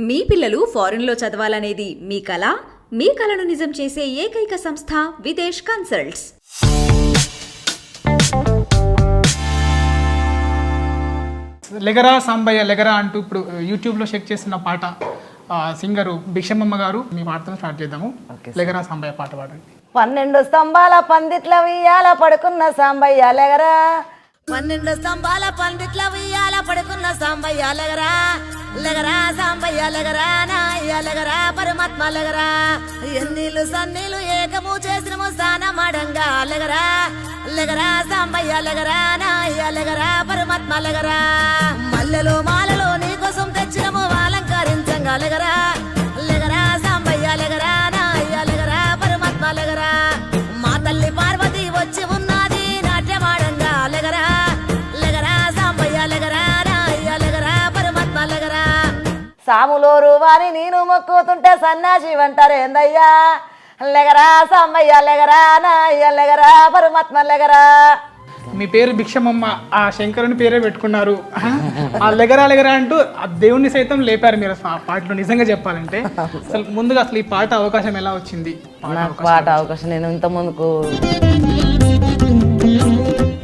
మీ పిల్లలు ఫారెన్లో చదవాలనేది మీ కల? మీ కలను నిజం చేసే ఏకైక సంస్థ విదేశ్ కన్సల్ట్స్. లెగరా సాంబయ్య లెగరా అంటూ ఇప్పుడు యూట్యూబ్లో చెక్ చేస్తున్న పాట సింగరు భిక్షమమ్మ గారు. మీ పాటతో స్టార్ట్ చేద్దాము. లెగరా సాంబయ్య పాట పాడండి. 12 స్తంభాల పందిట్ల వియ్యాల పడుకున్న సాంబయ్య లెగరా, 12 స్తంభాల పందిట్ల వియ్యాల పడుకున్న సాంబయ్య లెగరా, లెగరా సాంబయ్య లెగరా, నాయ్య లెగరా, పరమాత్మ లెగరా, ఎన్నీళ్ళు సన్నీళ్ళు ఏకము చేసినము స్నానమాడంగా లెగరా, లెగరా సాంబయ్య లెగరా, నాయ్య లెగరా, పరమాత్మ లెగరా, మల్లెలు మాలలో నీకోసం తెచ్చినము అలంకరించంగా లెగరా, లెగరా సాంబయ్య లెగరా, నాయ్య లెగరా, పరమాత్మ లెగరా, మా తల్లి పార్వతి వచ్చి ఉన్నది నాట్యమాడంగా లెగరా, లెగరా సాంబయ్య లెగరా, నాయ్య లెగరా, పరమాత్మ లెగరా, సాములోరు వారి నేను మొక్కుతుంటే సన్నాసి అంటారేందయ్యా, లెగరా సాంబయ్య లెగరా, నాయ్య లెగరా, పరమాత్మ లెగరా. మీ పేరు భిక్షమమ్మ, ఆ శంకరుని పేరే పెట్టుకున్నారు. ఆ లెగరా లెగరా అంటూ ఆ దేవుణ్ణి సైతం లేపారు మీరు ఆ పాటలో. నిజంగా చెప్పాలంటే అసలు ముందుగా అసలు ఈ పాట అవకాశం ఎలా వచ్చింది? నాకు పాట అవకాశం నేను ఇంత ముందుకు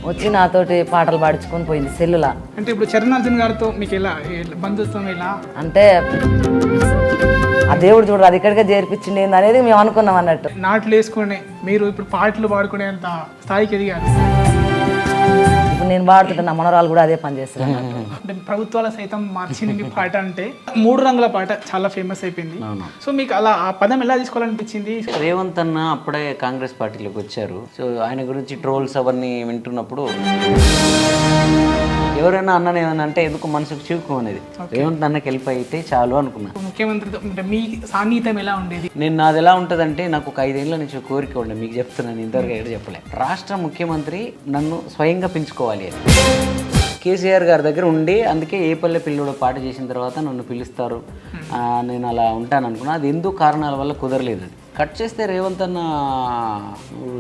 వచ్చి నాతోటి పాటలు పాడించుకొని పోయింది సెల్లులా. అంటే ఇప్పుడు చరణార్జున్ గారితో మీకు ఎలా బంధుత్వం ఎలా? అంటే ఆ దేవుడు చూడరు అది ఇక్కడికే చేర్పించింది అనేది మేము అనుకున్నాం అన్నట్టు. నాట్లు వేసుకునే మీరు ఇప్పుడు పాటలు పాడుకునేంత స్థాయికి ఎదిగారు. ఇప్పుడు నేను పాడుతుంటే నా మనవరాలు కూడా అదే పని చేస్తారు. అంటే ప్రభుత్వాల సైతం మార్చింది మీ పాట. అంటే 3 రంగుల పాట చాలా ఫేమస్ అయిపోయింది. సో మీకు అలా ఆ పదం ఎలా తీసుకోవాలనిపించింది? రేవంత్ అన్న అప్పుడే కాంగ్రెస్ పార్టీలోకి వచ్చారు. సో ఆయన గురించి ట్రోల్స్ అవన్నీ వింటున్నప్పుడు ఎవరైనా అన్నని ఏమన్నా అంటే ఎందుకు మనసుకు చివుకు అనేది, రేవంత్ అన్నకి హెల్ప్ అయితే చాలు అనుకున్నా. ముఖ్యమంత్రితో అంటే మీ సాన్నిహిత్యం ఎలా ఉండేది? నేను నాది ఎలా ఉంటుందంటే నాకు ఒక 5 ఏళ్ళ నుంచి కోరిక ఉండే, మీకు చెప్తున్నాను, ఇంతవరకు ఎక్కడ చెప్పలే. రాష్ట్ర ముఖ్యమంత్రి నన్ను స్వయంగా పెంచుకోవాలి అని కేసీఆర్ గారి దగ్గర ఉండి, అందుకే ఏ పల్లె పిల్లుడో పాట చేసిన తర్వాత నన్ను పిలుస్తారు, నేను అలా ఉంటాను అనుకున్నా. అది ఎందుకు కారణాల వల్ల కుదరలేదు. అది కట్ చేస్తే రేవంత్ అన్న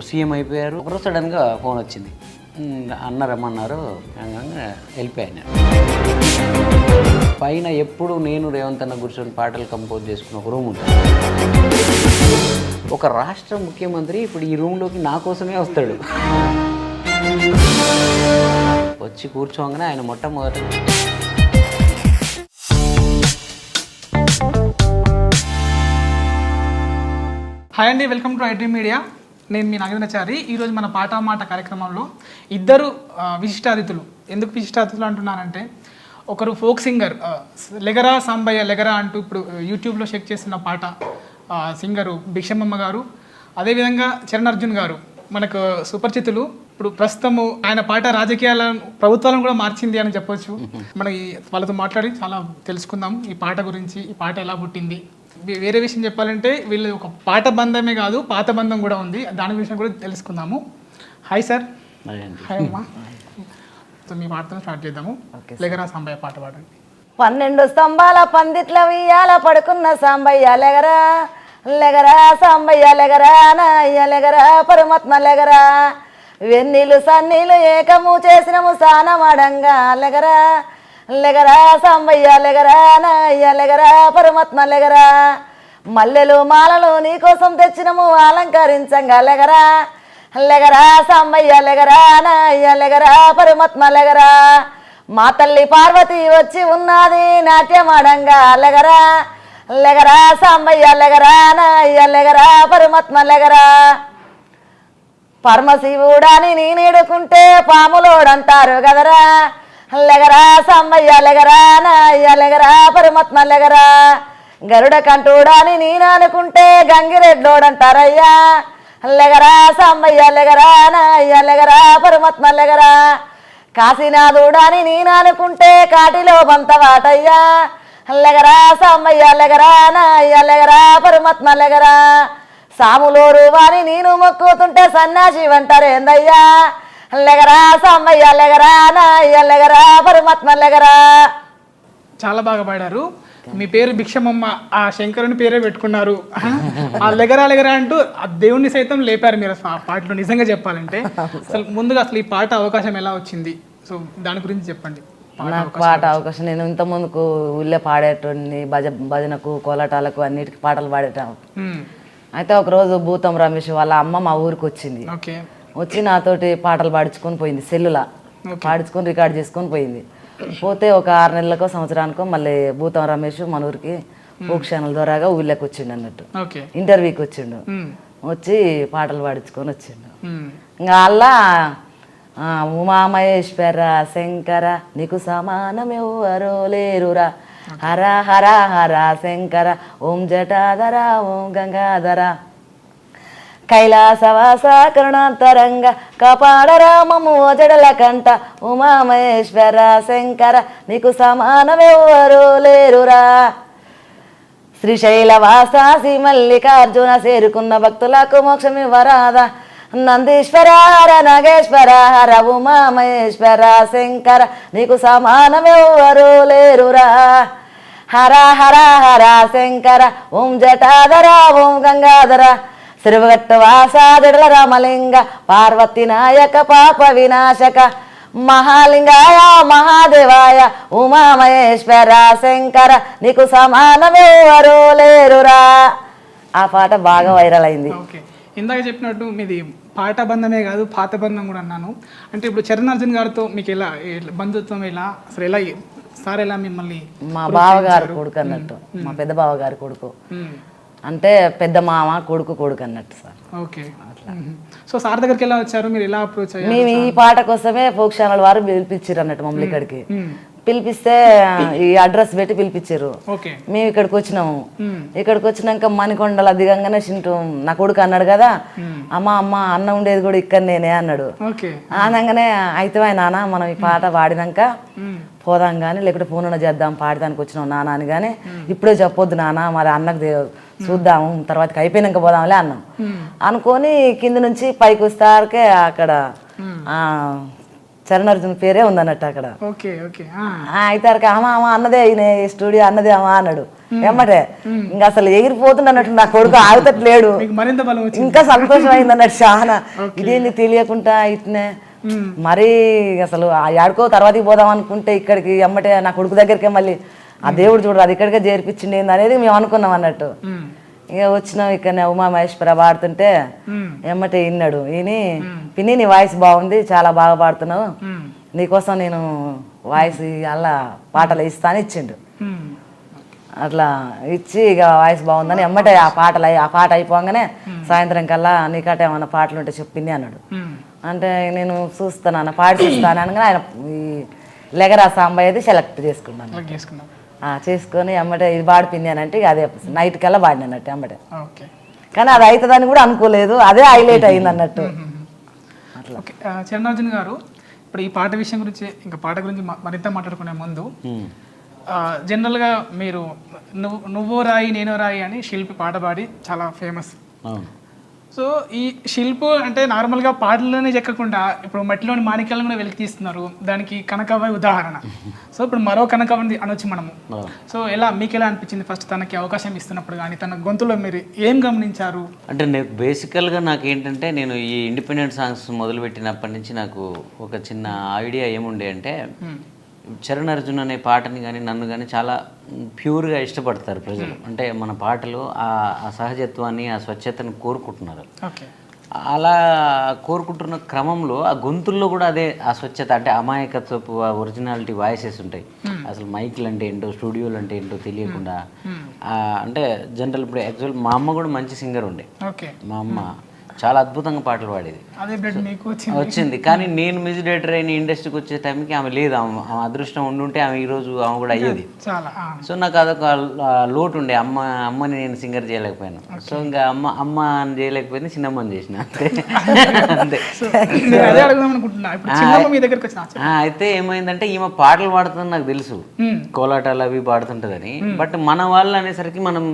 సీఎం అయిపోయారు. ఒకరోజు సడన్గా ఫోన్ వచ్చింది, అన్న రమ్మన్నారు, వెళ్ళిపోయాను. పైన ఎప్పుడు నేను రేవంత్ అన్న కూర్చొని పాటలు కంపోజ్ చేసుకుని ఒక రూమ్ ఉంటుంది. ఒక రాష్ట్ర ముఖ్యమంత్రి ఇప్పుడు ఈ రూమ్లోకి నా కోసమే వస్తాడు. వచ్చి కూర్చోగానే ఆయన మొట్టమొదటి హాయ్ అండి, వెల్కమ్ టు ఐడ్రీమ్ మీడియా. నేను మీ నాగేంద్రచారి. ఈరోజు మన పాట మాట కార్యక్రమంలో ఇద్దరు విశిష్టాతిథులు. ఎందుకు విశిష్టాతిథులు అంటున్నానంటే, ఒకరు ఫోక్ సింగర్ లెగరా సాంబయ్య లెగరా అంటూ ఇప్పుడు యూట్యూబ్లో చెక్ చేస్తున్న పాట సింగరు భిక్షమమ్మ గారు. అదేవిధంగా చరణార్జున్ గారు మనకు సుపరిచితులు. ఇప్పుడు ప్రస్తుతము ఆయన పాట రాజకీయాలను ప్రభుత్వాలను కూడా మార్చింది అని చెప్పొచ్చు. మనకి వాళ్ళతో మాట్లాడి చాలా తెలుసుకుందాం ఈ పాట గురించి, ఈ పాట ఎలా పుట్టింది. వేరే విషయం చెప్పాలంటే వీళ్ళు ఒక పాట బంధమే కాదు, పాత బంధం కూడా ఉంది. దాని విషయం కూడా తెలుసుకుందాము. Hi sir. హాయ్ అమ్మా. సో మీ పాటతో స్టార్ట్ చేద్దాము. లెగరా సాంబయ్య పాట పాడండి. 12 స్తంభాల పందిట్ల వియ్యాల పడుకున్న సాంబయ్య లెగరా, లెగరా సాంబయ్య లెగరా, నాయ్య లెగరా, పరమాత్మ లెగరా, వెన్నీళ్ళు సన్నీళ్ళు ఏకము చేసినము స్నానమాడంగా లెగరా, లెగరా సాంబయ్య లెగరా, నాయ్య లెగరా, పరమాత్మ లెగరా, మల్లెలు మాలలో నీకోసం తెచ్చినము అలంకరించంగా లెగరా, లెగరా సాంబయ్య లెగరా, నాయ్య లెగరా, పరమాత్మ లెగరా, మా తల్లి పార్వతి వచ్చి ఉన్నది నాట్యమాడంగా లెగరా, లెగరా సాంబయ్య లెగరా, నాయ్య లెగరా, పరమాత్మ లెగరా, పరమశివుడాని నేనేడుకుంటే పాములోడంటారు గదరా, లెగరా సాంబయ్య లెగరా, నాయ్య లెగరా, పరమాత్మ లెగరా, గరుడ కంటూడాని నేను అనుకుంటే గంగిరెడ్లోడంటారయ్యా, లెగరా సాంబయ్య లెగరా, నాయ్య లెగరా, పరమాత్మ లెగరా, కాశీనాథుడాని నేను అనుకుంటే కాటిలో బంతవాటయ్యా, లెగరా సాంబయ్య లెగరా, నాయ్య లెగరా, పరమాత్మ లెగరా, సాములోరు వారి నేను మొక్కుతుంటే సన్నాసి అంటారేందయ్యా, లెగరా సాంబయ్య లెగరా, నాయ్య లెగరా, పరమాత్మ లెగరా. చాలా బాగా పాడారు. మీ పేరు భిక్షమమ్మ, ఆ శంకరుని పేరే పెట్టుకున్నారు. ఆ లెగరా లెగరా అంటూ ఆ దేవుణ్ణి సైతం లేపారు మీరు ఆ పాటలో. నిజంగా చెప్పాలంటే అసలు ముందుగా అసలు ఈ పాట అవకాశం ఎలా వచ్చింది? సో దాని గురించి చెప్పండి. నాకు పాట అవకాశం నేను ఇంత ముందుకు ఊళ్ళో పాడేటోడిని భజనకు కోలాటాలకు అన్నిటికీ పాటలు పాడేటాను. అయితే ఒకరోజు భూతం రమేష్ వాళ్ళ అమ్మ మా ఊరికి వచ్చింది. ఓకే. వచ్చి నాతోటి పాటలు పాడించుకొని పోయింది, సెల్లులా పాడించుకొని రికార్డ్ చేసుకొని పోయింది. పోతే ఒక 6 నెలలకో సంవత్సరానికో మళ్ళీ భూతం రమేష్ మన ఊరికి ఫోక్ ఛానల్ ద్వారాగా ఊళ్ళోకి వచ్చిండు అన్నట్టు, ఇంటర్వ్యూకి వచ్చిండు. వచ్చి పాటలు పాడించుకొని వచ్చిండు. ఇంకా అలా ఉమామహేశ్వర శంకర నీకు సమానమెవ్వరో లేరురా, హర హర హర శంకర ఓం జటాధర ఓం గంగాధర కైలాసవాస కరుణాంతరంగ కపాడరామము జడల కంట ఉమామహేశ్వర శంకర నీకు సమానమెవ్వరూ లేరురా. శ్రీశైలవాస శ్రీ మల్లికార్జున చేరుకున్న భక్తులకు మోక్షమివ్వరాదా, నందీశ్వర హర నాగేశ్వర హర ఉమామహేశ్వర శంకర నీకు సమానమెవ్వరూ లేరురా, హర హర హర శంకర ఓం జటాధర ఓం గంగాధర శ్రీవగట్టు వాస జడల రామలింగ పార్వతి నాయక పాప వినాశక మహాలింగాయ మహాదేవాయ ఉమామహేశ్వర శంకర నీకు సమానమెవ్వరూ లేరురా. ఆ పాట బాగా వైరల్ అయింది. ఇందాక చెప్పినట్టు మీది పాట బంధమే కాదు పాత బంధం కూడా అన్నాను. అంటే ఇప్పుడు చరణార్జున్ గారితో మీకు ఎలా బంధుత్వం, ఎలా అసలు ఎలా సార్ ఎలా మిమ్మల్ని? మా బావగారు కొడుకు అన్నట్టు, మా పెద్ద బావగారి కొడుకు, అంటే పెద్ద మామ కొడుకు అన్నట్టు సార్. ఓకే. సో సార్ దగ్గరికి ఎలా వచ్చారు, మీరు ఎలా అప్రోచ్ అయ్యారు? మేము ఈ పాట కోసమే ఫోక్ ఛానల్ వారు పిలిపించారు అన్నట్టు మమ్మల్ని ఇక్కడికి. పిలిపిస్తే ఈ అడ్రస్ పెట్టి పిలిపించారు. మేము ఇక్కడికి వచ్చినాము. ఇక్కడికి వచ్చినాక మణికొండల దిగంగానే చింటూ నా కొడుకు అన్నాడు కదా, అమ్మ అన్న ఉండేది కూడా ఇక్కడ నేనే అన్నాడు. అనగానే అయితే నాన్న మనం ఈ పాట పాడినాక పోదాం కానీ, లేకుంటే ఫోన్ చేద్దాం పాడడానికి వచ్చినాం నాన్న అని. కానీ ఇప్పుడే చెప్పొద్దు నాన్న, మరి అన్నకు చూద్దాము తర్వాతకి అయిపోయినాక పోదాంలే అన్నాం. అనుకొని కింద నుంచి పైకి వస్తారకే అక్కడ చరణార్జున్ పేరే ఉందన్నట్టు అక్కడ. అయితే అమ్మ అన్నదే ఈయన స్టూడియో అన్నదే అమ్మ అన్నాడు. ఏమంటే ఇంకా అసలు ఎగిరిపోతుంది అన్నట్టు నా కొడుకు ఆగుతట్లేడు. ఇంకా సంతోషం అయింది అన్నట్టు చాలా. ఇదేంది తెలియకుండా ఇట్నే మరీ అసలు ఆడుకో తర్వాతకి పోదాం అనుకుంటే ఇక్కడికి ఎమ్మటే నా కొడుకు దగ్గరికే మళ్ళీ ఆ దేవుడు చూడరు అది ఇక్కడికే చేర్పించింది అనేది మేము అనుకున్నాం అన్నట్టు. ఇక వచ్చినాం ఇక్కడ ఉమామహేశ్వర పాడుతుంటే ఎమ్మటే విన్నాడు. ఈయన పిన్ని నీ వాయిస్ బాగుంది, చాలా బాగా పాడుతున్నావు, నీకోసం నేను వాయిస్ అలా పాటలు ఇస్తాను ఇచ్చిండు. అట్లా ఇచ్చి ఇక వాయిస్ బాగుందని ఎమ్మటే ఆ పాట అయిపోగానే సాయంత్రం కల్లా నీకట ఏమన్నా పాటలు ఉంటే చెప్పింది అన్నాడు. అంటే నేను చూస్తాను పాడిస్తాను అనగానే ఆయన ఈ లెగరా సాంబాయి అది సెలెక్ట్ చేసుకున్నాను. చేసుకొని అమ్మటే ఇది పాడిపింది అని అంటే అదే నైట్ కల్లా పాడిన అన్నట్టు అమ్మటే. కానీ అది అవుతుందని కూడా అనుకోలేదు, అదే హైలైట్ అయింది అన్నట్టు. అట్లా. చరణార్జున్ గారు, ఇప్పుడు ఈ పాట విషయం గురించి ఇంకా పాట గురించి మరింత మాట్లాడుకునే ముందు జనరల్గా మీరు నువ్వు రాయి నేను రాయి అని శిల్పి పాట పాడి చాలా ఫేమస్. సో ఈ శిల్పు అంటే నార్మల్గా పాటల్లోనే చెక్కకుండా ఇప్పుడు మట్టిలోని మాణిక్యాలను కూడా వెలికి తీస్తున్నారు, దానికి కనకవ్వ ఉదాహరణ. సో ఇప్పుడు మరో కనకవ్వని అనొచ్చు మనము. సో ఎలా మీకు ఎలా అనిపించింది ఫస్ట్ తనకి అవకాశం ఇస్తున్నప్పుడు కానీ, తన గొంతులో మీరు ఏం గమనించారు? అంటే నేను బేసికల్గా నాకు ఏంటంటే నేను ఈ ఇండిపెండెంట్ సాంగ్స్ మొదలుపెట్టినప్పటి నుంచి నాకు ఒక చిన్న ఐడియా ఏముండే అంటే చరణ్ అర్జున్ అనే పాటని కానీ నన్ను కానీ చాలా ప్యూర్గా ఇష్టపడతారు ప్రజలు. అంటే మన పాటలు ఆ సహజత్వాన్ని ఆ స్వచ్ఛతని కోరుకుంటున్నారు. అలా కోరుకుంటున్న క్రమంలో ఆ గొంతుల్లో కూడా అదే ఆ స్వచ్ఛత, అంటే అమాయకత్వపు ఒరిజినాలిటీ వాయిసెస్ ఉంటాయి. అసలు మైక్లు అంటే ఏంటో స్టూడియోలు అంటే ఏంటో తెలియకుండా అంటే జనరల్ ఇప్పుడు యాక్చువల్ మా అమ్మ కూడా మంచి సింగర్ ఉండే. మా అమ్మ చాలా అద్భుతంగా పాటలు పాడేది, వచ్చింది. కానీ నేను మ్యూజిక్ డైరెక్టర్ అయిన ఇండస్ట్రీకి వచ్చే టైంకి ఆమె లేదు. ఆమె అదృష్టం ఉండుంటే ఆమె ఈరోజు ఆమె కూడా అయ్యేది. సో నాకు అదొక లోటు ఉండే, అమ్మని నేను సింగర్ చేయలేకపోయాను. సో ఇంకా అమ్మ అని చేయలేకపోయింది, చిన్నమ్మని చేసిన అంతే. అయితే ఏమైందంటే ఈమె పాటలు పాడుతుందని నాకు తెలుసు, కోలాటాలు అవి పాడుతుంటుందని. బట్ మన వాళ్ళు అనేసరికి మనం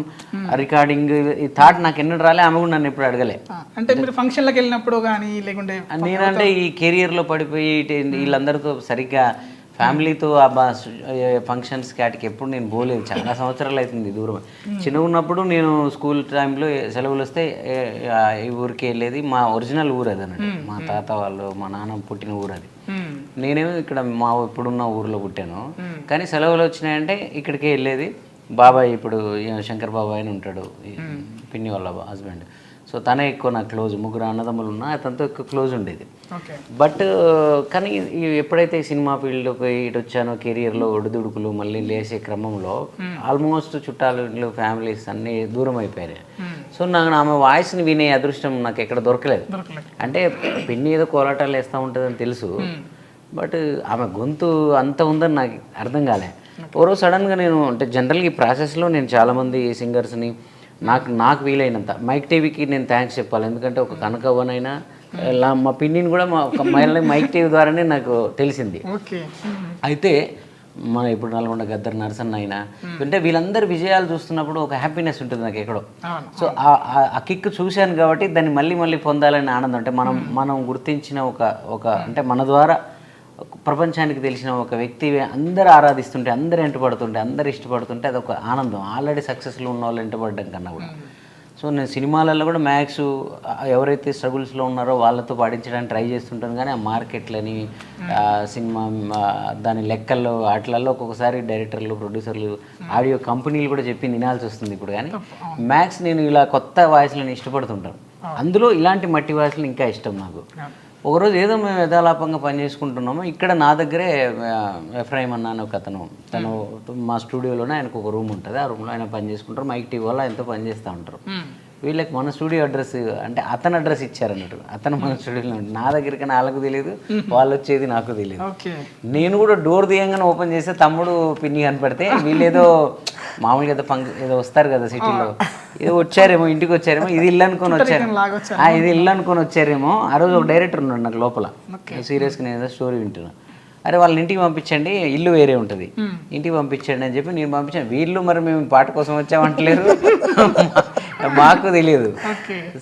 రికార్డింగ్ ఈ థాట్ నాకు ఎన్నడూ రాలే, ఆమె కూడా నన్ను ఎప్పుడు అడగలే. అంటే మీరు ఫంక్షన్లకు వెళ్ళినప్పుడు కానీ లేకుంటే నేనంటే ఈ కెరియర్లో పడిపోయి వీళ్ళందరితో సరిగ్గా ఫ్యామిలీతో ఫంక్షన్స్కి వాటికి ఎప్పుడు నేను పోలేదు. చాలా సంవత్సరాలు అవుతుంది దూరం. చిన్నగా ఉన్నప్పుడు నేను స్కూల్ టైంలో సెలవులు వస్తే ఈ ఊరికి వెళ్ళేది. మా ఒరిజినల్ ఊరు అది అన్నట్టు, మా తాత వాళ్ళు మా నాన్న పుట్టిన ఊరు అది. నేనేమో ఇక్కడ మా ఇప్పుడున్న ఊర్లో పుట్టాను, కానీ సెలవులు వచ్చినాయంటే ఇక్కడికే వెళ్ళేది. బాబాయ్ ఇప్పుడు శంకర్ బాబాయ్ అని ఉంటాడు, పిన్ని వాళ్ళ హస్బెండ్. సో తనే ఎక్కువ నాకు క్లోజ్, ముగ్గురు అన్నదమ్ములు ఉన్నా అతనితో ఎక్కువ క్లోజ్ ఉండేది. బట్ కానీ ఎప్పుడైతే సినిమా ఫీల్డ్కి ఇటు వచ్చానో కెరియర్లో ఒడిదుడుకులు మళ్ళీ లేసే క్రమంలో ఆల్మోస్ట్ చుట్టాలు ఫ్యామిలీస్ అన్నీ దూరం అయిపోయాయి. సో నాకు ఆమె వాయిస్ని వినే అదృష్టం నాకు ఎక్కడ దొరకలేదు. అంటే పిన్ని ఏదో కోలాటాలు వేస్తూ ఉంటుందని తెలుసు, బట్ ఆమె గొంతు అంత ఉందని నాకు అర్థం కాలే. ఓరో సడన్గా నేను అంటే జనరల్గా ఈ ప్రాసెస్లో నేను చాలామంది సింగర్స్ని నాకు వీలైనంత మైక్ టీవీకి నేను థ్యాంక్స్ చెప్పాలి. ఎందుకంటే ఒక కనకవ్వనైనా మా పిన్నిని కూడా మళ్ళీ మైక్ టీవీ ద్వారానే నాకు తెలిసింది. అయితే మన ఇప్పుడు నల్గొండ గద్దర్ నరసన్న అయినా అంటే వీళ్ళందరి విజయాలు చూస్తున్నప్పుడు ఒక హ్యాపీనెస్ ఉంటుంది నాకు ఎక్కడో. సో ఆ కిక్ చూశాను కాబట్టి దాన్ని మళ్ళీ పొందాలనే ఆనందం. అంటే మనం గుర్తించిన ఒక అంటే మన ద్వారా ప్రపంచానికి తెలిసిన ఒక వ్యక్తి అందరూ ఆరాధిస్తుంటే, అందరూ వెంటబడుతుంటే, అందరూ ఇష్టపడుతుంటే అదొక ఆనందం. ఆల్రెడీ సక్సెస్లో ఉన్న వాళ్ళు వెంటబడడం కన్నా కూడా. సో నేను సినిమాలలో కూడా మ్యాక్స్ ఎవరైతే స్ట్రగుల్స్లో ఉన్నారో వాళ్ళతో పాడించడానికి ట్రై చేస్తుంటాను, కానీ ఆ మార్కెట్లని సినిమా దాని లెక్కల్లో వాటిలలో ఒక్కొక్కసారి డైరెక్టర్లు, ప్రొడ్యూసర్లు, ఆడియో కంపెనీలు కూడా చెప్పి వినాల్సి వస్తుంది ఇప్పుడు. కానీ మ్యాక్స్ నేను ఇలా కొత్త వాయిస్లను ఇష్టపడుతుంటాను. అందులో ఇలాంటి మట్టి వాయిస్లు ఇంకా ఇష్టం నాకు. ఒకరోజు ఏదో మేము యథాలాపంగా పని చేసుకుంటున్నాము, ఇక్కడ నా దగ్గరే ఎఫ్రాయిం అన్న అని ఒక తను మా స్టూడియోలోనే ఆయనకు ఒక రూమ్ ఉంటుంది. ఆ రూమ్లో ఆయన పని చేసుకుంటారు, మైక్ టీవీ వల్ల ఆయనతో పని చేస్తూ ఉంటారు. వీళ్ళకి మన స్టూడియో అడ్రస్ అంటే అతని అడ్రస్ ఇచ్చారన్నట్టు. అతను మన స్టూడియోలో నా దగ్గరికి వాళ్ళకు తెలియదు, వాళ్ళు వచ్చేది నాకు తెలియదు. నేను కూడా డోర్ తీయంగానే ఓపెన్ చేస్తే తమ్ముడు పిన్ని కనపడితే వీళ్ళేదో మామూలుగా ఏదో వస్తారు కదా సిటీలో, ఏదో వచ్చారేమో, ఇంటికి వచ్చారేమో, ఇది ఇల్లు అనుకొని వచ్చారేమో. ఆ రోజు ఒక డైరెక్టర్ ఉన్నాడు నాకు లోపల, సీరియస్గా నేను ఏదో స్టోరీ వింటున్నా. అరే వాళ్ళని ఇంటికి పంపించండి, ఇల్లు వేరే ఉంటుంది, ఇంటికి పంపించండి అని చెప్పి నేను పంపించాను. వీళ్ళు మరి మేము పాట కోసం వచ్చామంటలేరు, మాకు తెలియదు.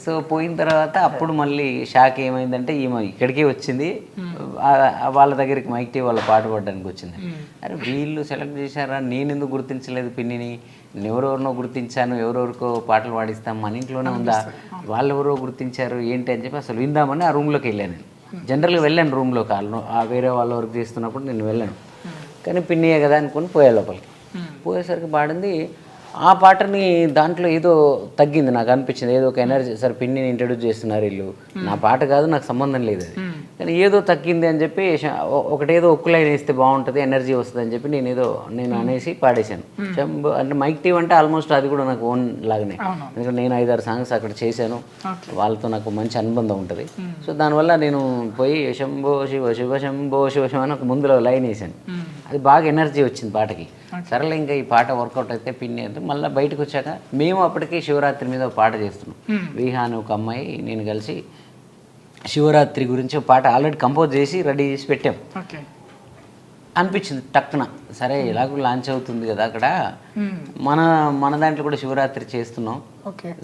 సో పోయిన తర్వాత అప్పుడు మళ్ళీ షాక్ ఏమైందంటే ఈమె ఇక్కడికే వచ్చింది, వాళ్ళ దగ్గరికి మైక్ టీవీ వాళ్ళ పాట పాడడానికి వచ్చింది. అరే వీళ్ళు సెలెక్ట్ చేశారా, నేను ఎందుకు గుర్తించలేదు పిన్నిని, ఎవరెవరినో గుర్తించాను, ఎవరెవరికో పాటలు పాడిస్తాం, మన ఇంట్లోనే ఉందా, వాళ్ళు ఎవరో గుర్తించారు ఏంటి అని చెప్పి అసలు విందామని ఆ రూమ్లోకి వెళ్ళాను. జనరల్గా వెళ్ళాను రూమ్లోకి, వేరే వాళ్ళ వర్క్ చేస్తున్నప్పుడు నేను వెళ్ళాను. కానీ పిన్నియే కదా అనుకుని పోయే లోపలికి. పోయేసరికి పాడింది ఆ పాటని, దాంట్లో ఏదో తగ్గింది నాకు అనిపించింది, ఏదో ఒక ఎనర్జీ. సరే పిన్నిని ఇంట్రడ్యూస్ చేస్తున్నారు వీళ్ళు, నా పాట కాదు, నాకు సంబంధం లేదు అది, కానీ ఏదో తగ్గింది అని చెప్పి ఒకటేదో ఒక్క లైన్ వేస్తే బాగుంటుంది, ఎనర్జీ వస్తుంది అని చెప్పి నేను అనేసి పాడేశాను. అంటే మైక్ టీవీ అంటే ఆల్మోస్ట్ అది కూడా నాకు ఓన్ లాగానే, ఎందుకంటే నేను 5-6 సాంగ్స్ అక్కడ చేశాను, వాళ్ళతో నాకు మంచి అనుబంధం ఉంటుంది. సో దానివల్ల నేను పోయి శంభో శివ శివ శంభో శివ శివ అని ఒక ముందులో లైన్ వేసాను. అది బాగా ఎనర్జీ వచ్చింది పాటకి. సరేలే ఇంకా ఈ పాట వర్కౌట్ అయితే పిన్ని అంటే మళ్ళీ బయటకు వచ్చాక మేము అప్పటికే శివరాత్రి మీద ఒక పాట చేస్తున్నాం. విహా అని ఒక అమ్మాయి నేను కలిసి శివరాత్రి గురించి ఒక పాట ఆల్రెడీ కంపోజ్ చేసి రెడీ చేసి పెట్టాం. అనిపించింది టక్కున, సరే ఎలాగో లాంచ్ అవుతుంది కదా అక్కడ, మన దాంట్లో కూడా శివరాత్రి చేస్తున్నాం.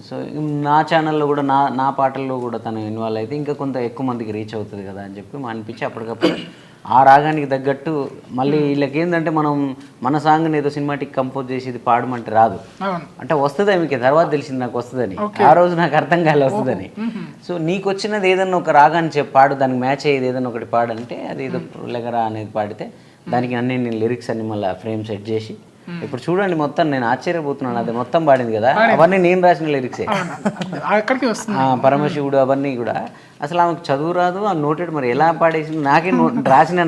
సో నా ఛానల్లో కూడా నా పాటల్లో కూడా తను ఇన్వాల్వ్ అయితే ఇంకా కొంత ఎక్కువ మందికి రీచ్ అవుతుంది కదా అని చెప్పి అనిపించి అప్పటికప్పుడు ఆ రాగానికి తగ్గట్టు మళ్ళీ వీళ్ళకి ఏంటంటే మన సాంగ్ని ఏదో సినిమాటిక్ కంపోజ్ చేసి ఇది పాడమంటే రాదు, అంటే వస్తుంది మీకు తర్వాత తెలిసింది నాకు వస్తుందని, ఆ రోజు నాకు అర్థం కాలే వస్తుందని. సో నీకు వచ్చినది ఏదన్నా ఒక రాగాన్ని పాడు, దానికి మ్యాచ్ అయ్యేది ఏదన్నా ఒకటి పాడంటే అది ఏదో లెగరా అనేది పాడితే దానికి నేను లిరిక్స్ అన్ని మళ్ళీ ఫ్రేమ్ సెట్ చేసి ఇప్పుడు చూడండి మొత్తం నేను ఆశ్చర్యపోతున్నాను, అది మొత్తం పాడింది కదా, అవన్నీ నేను రాసిన లిరిక్సే. పరమశివుడు అవన్నీ కూడా అసలు ఆమెకు చదువు రాదు, ఆ నోటెడ్ మరి ఎలా పాడేసింది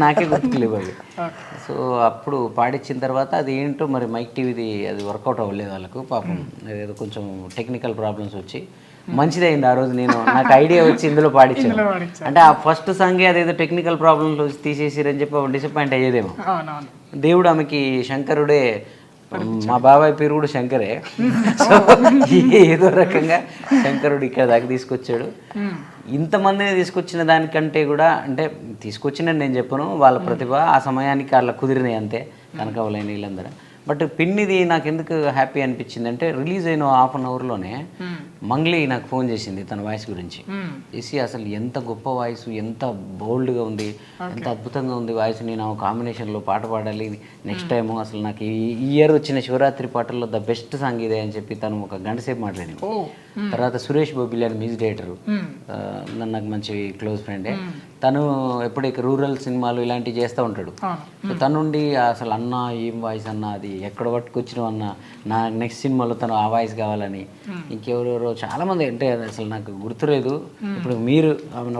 నాకే గుర్తులేవు అవి. సో అప్పుడు పాడించిన తర్వాత అది ఏంటో మరి మైక్ టీవీది అది వర్కౌట్ అవ్వలేదు వాళ్ళకు, పాపం ఏదో కొంచెం టెక్నికల్ ప్రాబ్లమ్స్ వచ్చి. మంచిదైంది ఆ రోజు నాకు ఐడియా వచ్చి ఇందులో పాడించాను. అంటే ఆ ఫస్ట్ సాంగే అదేదో టెక్నికల్ ప్రాబ్లమ్స్ తీసేసిరని చెప్పి డిసప్పాయింట్ అయ్యేదేమో. దేవుడు ఆమెకి శంకరుడే, మా బాబాయ్ పేరు కూడా శంకరే. సో ఏదో రకంగా శంకరుడు ఇక్కడ దాకా తీసుకొచ్చాడు. ఇంతమందిని తీసుకొచ్చిన దానికంటే కూడా, అంటే తీసుకొచ్చినని నేను చెప్పను, వాళ్ళ ప్రతిభ ఆ సమయానికి అలా కుదిరినాయి అంతే, కనకవలైన వీళ్ళందరూ. బట్ పిన్నిది నాకు ఎందుకు హ్యాపీ అనిపించింది అంటే రిలీజ్ అయిన 1/2 అవర్లోనే మంగ్లీ నాకు ఫోన్ చేసింది తన వాయిస్ గురించి చేసి అసలు ఎంత గొప్ప వాయిస్, ఎంత బోల్డ్గా ఉంది, ఎంత అద్భుతంగా ఉంది వాయిస్, నేను ఆ కాంబినేషన్లో పాట పాడాలి నెక్స్ట్ టైము, అసలు నాకు ఈ ఇయర్ వచ్చిన శివరాత్రి పాటల్లో ద బెస్ట్ సాంగ్ ఇదే అని చెప్పి తను ఒక గంట సేపు మాట్లాడింది. తర్వాత సురేష్ బొబిలి అని మ్యూజిక్ డైరెక్టర్, నాకు మంచి క్లోజ్ ఫ్రెండే, తను ఎప్పుడు రూరల్ సినిమాలు ఇలాంటివి చేస్తూ ఉంటాడు. సో తనుండి అసలు అన్న ఏం వాయిస్ అన్న, అది ఎక్కడ పట్టుకొచ్చినావు అన్న, నా నెక్స్ట్ సినిమాలో తను ఆ వాయిస్ కావాలని, ఇంకెవరెవరో చాలా మంది, అంటే అసలు నాకు గుర్తులేదు ఇప్పుడు. మీరు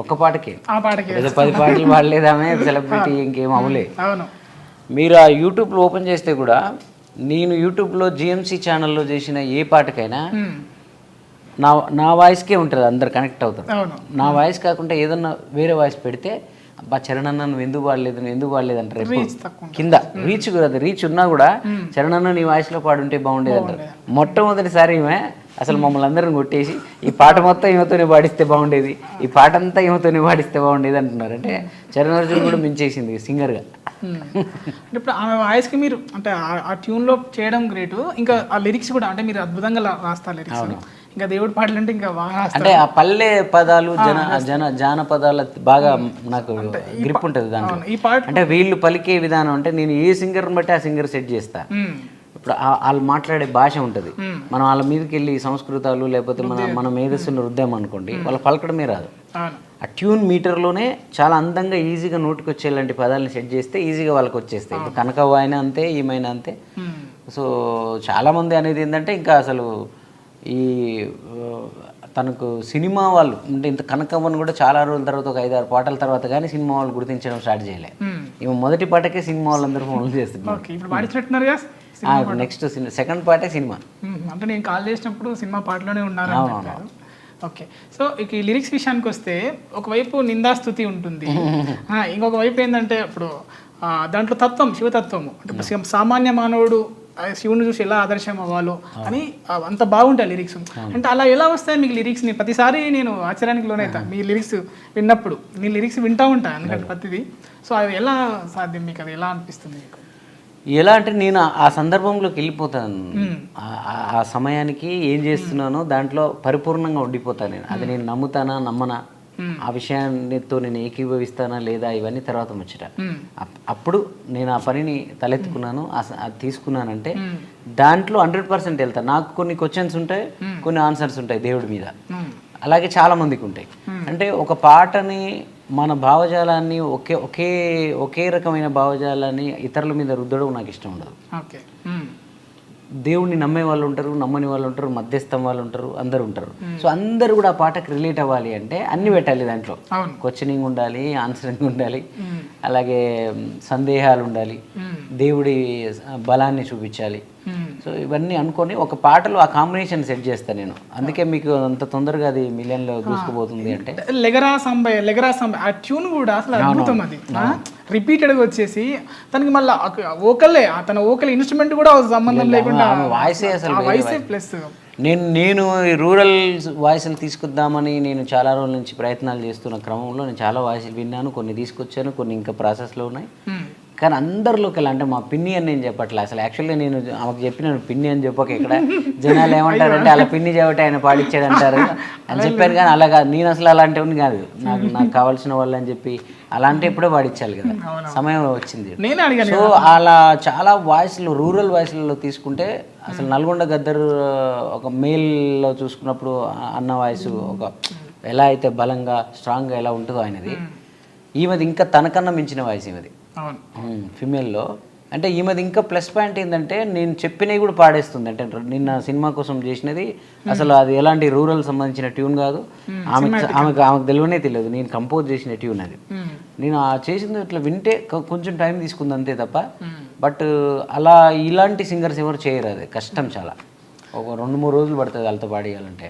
ఒక్క పాటకే 10 పాటలు పాడలేదు ఆమె, సెలబ్రిటీ ఇంకేం అవ్వలే. మీరు ఆ యూట్యూబ్లో ఓపెన్ చేస్తే కూడా, నేను యూట్యూబ్లో జిఎంసీ ఛానల్లో చేసిన ఏ పాటకైనా నా వాయిస్కే ఉంటుంది, అందరు కనెక్ట్ అవుతారు. నా వాయిస్ కాకుండా ఏదన్నా వేరే వాయిస్ పెడితే అబ్బా చరణ్ నువ్వు ఎందుకు వాడలేదు అంటారు. కింద రీచ్ అది రీచ్ ఉన్నా కూడా చరణ్ నీ వాయిస్లో పాడుంటే బాగుండేది అంటారు. మొట్టమొదటిసారి ఈమె అసలు మమ్మల్ని అందరం కొట్టేసి ఈ పాట మొత్తం ఈమెతోనే పాడిస్తే బాగుండేది, ఈ పాట అంతా ఈమెతోనే పాడిస్తే బాగుండేది అంటున్నారు. అంటే చరణ్ అర్జున్ కూడా మించేసింది సింగర్గా. అంటే ఇప్పుడు ఆమె వాయిస్కి మీరు అంటే ఆ ట్యూన్లో చేయడం గ్రేటు, ఇంకా ఆ లిరిక్స్ కూడా అంటే మీరు అద్భుతంగా రాస్తారు లిరిక్స్. ఇంకా దేవుడి పాటలు అంటే ఇంకా బాగా, అంటే ఆ పల్లె పదాలు జానపదాల బాగా నాకు గ్రిప్ ఉంటుంది దాంట్లో. అంటే వీళ్ళు పలికే విధానం, అంటే నేను ఏ సింగర్ని బట్టి ఆ సింగర్ సెట్ చేస్తా. ఇప్పుడు వాళ్ళు మాట్లాడే భాష ఉంటుంది, మనం వాళ్ళ మీదకి వెళ్ళి సంస్కృతాలు లేకపోతే మన మేధస్సును రుద్దామనుకోండి, వాళ్ళు పలకడమే రాదు. ఆ ట్యూన్ మీటర్లోనే చాలా అందంగా ఈజీగా నోటికి వచ్చేలాంటి పదాలను సెట్ చేస్తే ఈజీగా వాళ్ళకి వచ్చేస్తాయి. ఇప్పుడు కనకవ్వ అయినా అంతే, ఈమైనా అంతే. సో చాలామంది అనేది ఏంటంటే ఇంకా అసలు ఈ తనకు సినిమా వాళ్ళు అంటే ఇంత కనకవ్వను కూడా చాలా రోజుల తర్వాత ఒక 5-6 పాటల తర్వాత కానీ సినిమా వాళ్ళు గుర్తించడం స్టార్ట్ చేయలే. ఇవి మొదటి పాటకే సినిమా వాళ్ళందరూ ఫోన్లు చేస్తున్నారు. నెక్స్ట్ సెకండ్ పాటే సినిమా. అంటే నేను కాల్ చేసినప్పుడు సినిమా పాటలోనే ఉన్నారు. ఓకే, సో ఇక ఈ లిరిక్స్ విషయానికి వస్తే ఒకవైపు నిందాస్తుతి ఉంటుంది, ఇంకొక వైపు ఏంటంటే ఇప్పుడు దాంట్లో తత్వం, శివతత్వము, అంటే సామాన్య మానవుడు శివుని చూసి ఎలా ఆదర్శం అవ్వాలో అని అంత బాగుంటాయి లిరిక్స్. అంటే అలా ఎలా వస్తాయి మీకు లిరిక్స్ని? ప్రతిసారి నేను ఆశ్చర్యానికి లోనైతా మీ లిరిక్స్ విన్నప్పుడు. నేను లిరిక్స్ వింటూ ఉంటాను ఎందుకంటే ప్రతిదీ. సో అది ఎలా సాధ్యం మీకు? అది ఎలా అనిపిస్తుంది మీకు? ఎలా అంటే నేను ఆ సందర్భంలోకి వెళ్ళిపోతాను, ఆ సమయానికి ఏం చేస్తున్నానో దాంట్లో పరిపూర్ణంగా ఉండిపోతాను నేను. అది నేను నమ్ముతానా నమ్మనా, ఆ విషయాన్నితో నేను ఏకీభవిస్తానా లేదా, ఇవన్నీ తర్వాత ముచ్చట. అప్పుడు నేను ఆ పనిని తలెత్తుకున్నాను, అది తీసుకున్నానంటే దాంట్లో 100% వెళ్తాను. నాకు కొన్ని క్వశ్చన్స్ ఉంటాయి, కొన్ని ఆన్సర్స్ ఉంటాయి దేవుడి మీద, అలాగే చాలా మందికి ఉంటాయి. అంటే ఒక పాటని మన భావజాలాన్ని ఒకే రకమైన భావజాలాన్ని ఇతరుల మీద రుద్దడం నాకు ఇష్టం ఉండదు. దేవుడిని నమ్మే వాళ్ళు ఉంటారు, నమ్మని వాళ్ళు ఉంటారు, మధ్యస్థం వాళ్ళు ఉంటారు, అందరు ఉంటారు. సో అందరు కూడా ఆ పాటకు రిలేట్ అవ్వాలి అంటే అన్ని పెట్టాలి దాంట్లో. క్వశ్చనింగ్ ఉండాలి, ఆన్సరింగ్ ఉండాలి, అలాగే సందేహాలు ఉండాలి, దేవుడి బలాన్ని చూపించాలి. సో ఇవన్నీ అనుకొని ఒక పాటలో ఆ కాంబినేషన్ సెట్ చేస్తాను నేను. అందుకే మీకు అంత తొందరగా అది మిలియన్లో దూసుకుపోతుంది. అంటే లెగరా సంబయ్య ఆ ట్యూన్ కూడా అసలు అద్భుతం. అది రిపీటెడ్గా వచ్చేసి తనకి మళ్ళీ ఓకల్లే, తన ఓకల్ ఇన్స్ట్రుమెంట్ కూడా సంబంధం లేకుండా వాయిసే అసలు వాయిసే ప్లస్. నేను రూరల్ వాయిస్లు తీసుకొద్దామని నేను చాలా రోజుల నుంచి ప్రయత్నాలు చేస్తున్న క్రమంలో నేను చాలా వాయిస్లు విన్నాను, కొన్ని తీసుకొచ్చాను, కొన్ని ఇంకా ప్రాసెస్లో ఉన్నాయి. కానీ అందరిలోకి అంటే మా పిన్ని అని నేను చెప్పట్లే అసలు. యాక్చువల్గా నేను ఆమెకు చెప్పినాను పిన్ని అని చెప్పక, ఇక్కడ జనాలు ఏమంటారంటే అలా పిన్ని చెబట్టి ఆయన పాడిచ్చాడు అంటారు అని చెప్పాను. కానీ అలా కాదు, నేను అసలు అలాంటివన్నీ కాదు, నాకు కావాల్సిన వాళ్ళు అని చెప్పి అలాంటి ఎప్పుడో పాడించాలి కదా, సమయం వచ్చింది. సో అలా చాలా వాయిస్లు రూరల్ వాయిస్లలో తీసుకుంటే అసలు నల్గొండ గద్దర్ ఒక మేల్లో చూసుకున్నప్పుడు అన్న వాయిస్ ఒక ఎలా అయితే బలంగా స్ట్రాంగ్గా ఎలా ఉంటుందో ఆయనది, ఈమెది ఇంకా తనకన్నా మించిన వాయిస్ ఈమెది ఫిమేల్లో. అంటే ఈమెది ఇంకా ప్లస్ పాయింట్ ఏంటంటే నేను చెప్పినవి కూడా పాడేస్తుంది. అంటే నిన్న సినిమా కోసం చేసినది అసలు అది ఎలాంటి రూరల్ సంబంధించిన ట్యూన్ కాదు, ఆమెకు తెలియదు నేను కంపోజ్ చేసిన ట్యూన్ అది. నేను చేసింది ఇట్లా వింటే కొంచెం టైం తీసుకుంది అంతే తప్ప, బట్ అలా ఇలాంటి సింగర్స్ ఎవరు చేయరు, అది కష్టం చాలా. ఒక 2-3 రోజులు పడుతుంది వాళ్ళతో పాడేయాలంటే.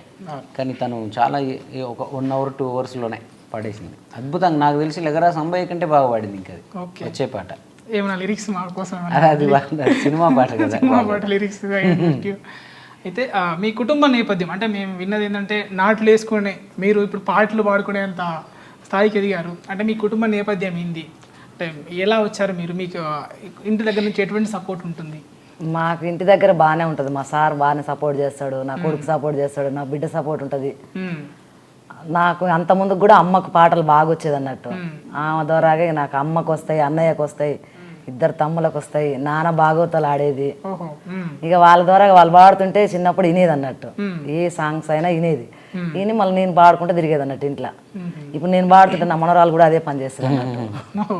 కానీ తను చాలా ఒక 1 hour 2 hours పాడేసింది అద్భుతంగా. నాకు తెలిసి లెగరా సంబయ్య కంటే బాగా పాడింది ఇంకా అది వచ్చే పాట. ఏమన్నా లిరిక్స్ మా కోసం? అది సినిమా పాట కదా, సినిమా పాట లిరిక్స్. అయితే మీ కుటుంబ నేపథ్యం అంటే మేము విన్నది ఏంటంటే నాట్లు వేసుకునే మీరు ఇప్పుడు పాటలు పాడుకునేంత స్థాయికి ఎదిగారు. అంటే మీ కుటుంబ నేపథ్యం ఏంది? అంటే ఎలా వచ్చారు మీరు? మీకు ఇంటి దగ్గర నుంచి ఎటువంటి సపోర్ట్ ఉంటుంది? మాకు ఇంటి దగ్గర బాగానే ఉంటుంది, మా సార్ బాగానే సపోర్ట్ చేస్తాడు, నా కొడుకు సపోర్ట్ చేస్తాడు, నా బిడ్డ సపోర్ట్ ఉంటుంది. నాకు అంత ముందుకు కూడా అమ్మకు పాటలు బాగా వచ్చేది అన్నట్టు. ఆమె ద్వారాగా నాకు అమ్మకు వస్తాయి, అన్నయ్యకు వస్తాయి, ఇద్దరు తమ్ములకు వస్తాయి, నాన్న భాగవతాలు ఆడేది. ఇక వాళ్ళ ద్వారా వాళ్ళు పాడుతుంటే చిన్నప్పుడు వినేది అన్నట్టు, ఏ సాంగ్స్ అయినా వినేది. విని మళ్ళీ నేను పాడుకుంటే తిరిగేది అన్నట్టు ఇంట్లో. ఇప్పుడు నేను పాడుతుంటే నా మనవరాలు కూడా అదే పని చేస్తారు అన్నట్టు.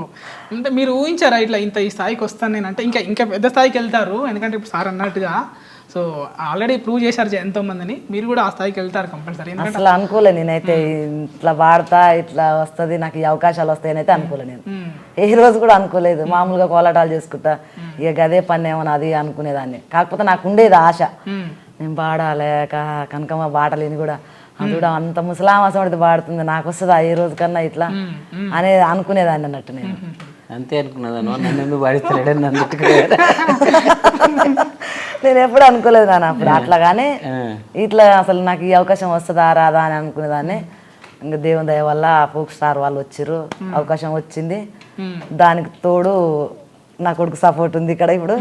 అంటే మీరు ఊహించారా ఇట్లా ఇంత ఈ స్థాయికి వస్తాను నేను అంటే? ఇంకా ఇంకా పెద్ద స్థాయికి వెళ్తారు, ఎందుకంటే ఇప్పుడు సార్ అన్నట్టుగా సో ఆల్రెడీ ప్రూవ్ చేశారు ఎంతో మందిని, మీరు కూడా ఆ స్థాయికి వెళ్తారు కంపల్సరీ. అసలు అనుకోలే నేనైతే ఇట్లా పాడతా ఇట్లా వస్తుంది నాకు ఈ అవకాశాలు వస్తాయని అయితే అనుకోలే. నేను ఏ రోజు కూడా అనుకోలేదు. మామూలుగా కోలాటాలు చేసుకుంటా ఇక గదే పని ఏమన్నా అది అనుకునేదాన్ని. కాకపోతే నాకు ఉండేది ఆశ, నేను పాడాలి కనకమ్మ పాటలేని కూడా అది కూడా అంత ముసలామాసమడితే పాడుతుంది, నాకు వస్తుందా ఏ రోజు కన్నా ఇట్లా అనేది అనుకునేదాన్ని అన్నట్టు. నేను అంతే అనుకున్నదాను, నన్ను ఎందుకు పాడిస్తలేడని అన్నట్టుగా. నేను ఎప్పుడు అనుకోలేదు నాన్న అప్పుడు అట్లాగానే ఇట్లా అసలు నాకు ఈ అవకాశం వస్తుందా రాదా అని అనుకునేదాన్ని. ఇంకా దేవుని దయ వల్ల ఫోక్ స్టార్ వాళ్ళు వచ్చారు, అవకాశం వచ్చింది. దానికి తోడు నా కొడుకు సపోర్ట్ ఉంది ఇక్కడ. ఇప్పుడు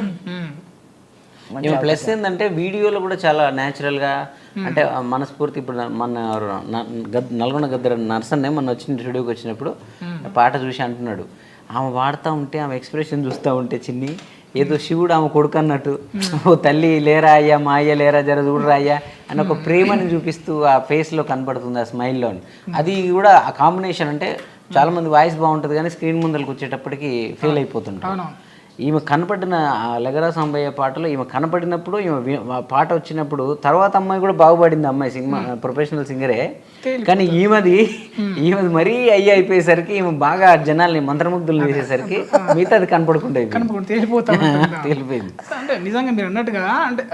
ప్లస్ ఏంటంటే వీడియోలో కూడా చాలా న్యాచురల్గా అంటే మనస్ఫూర్తి. ఇప్పుడు మన నల్గొండ గద్దర నర్సన్నే మొన్న వచ్చిన స్టూడియోకి వచ్చినప్పుడు పాట చూసి అంటున్నాడు, ఆమె పాడుతూ ఉంటే ఆమె ఎక్స్ప్రెషన్ చూస్తూ ఉంటే చిన్ని ఏదో శివుడు ఆమె కొడుకు అన్నట్టు, ఓ తల్లి లేరా అయ్యా మా అయ్య లేరా జర చూడరా అయ్యా అని ఒక ప్రేమని చూపిస్తూ ఆ ఫేస్లో కనపడుతుంది, ఆ స్మైల్లో. అది కూడా ఆ కాంబినేషన్ అంటే చాలామంది వాయిస్ బాగుంటుంది కానీ స్క్రీన్ ముందరకు వచ్చేటప్పటికి ఫెయిల్ అయిపోతుంటారు. ఈమె కనపడిన లెగరా సాంబయ్య పాటలో ఈమె కనపడినప్పుడు ఈమె పాట వచ్చినప్పుడు తర్వాత అమ్మాయి కూడా బాగుపడింది. అమ్మాయి సినిమా ప్రొఫెషనల్ సింగరే, కానీ ఈమెది మరీ అయిపోయేసరికి ఈమె బాగా జనాల్ని మంత్రముగ్ధులు చేసేసరికి మిగతా అది కనపడకుండా తేలిపోయింది. అంటే నిజంగా మీరు అన్నట్టుగా అంటే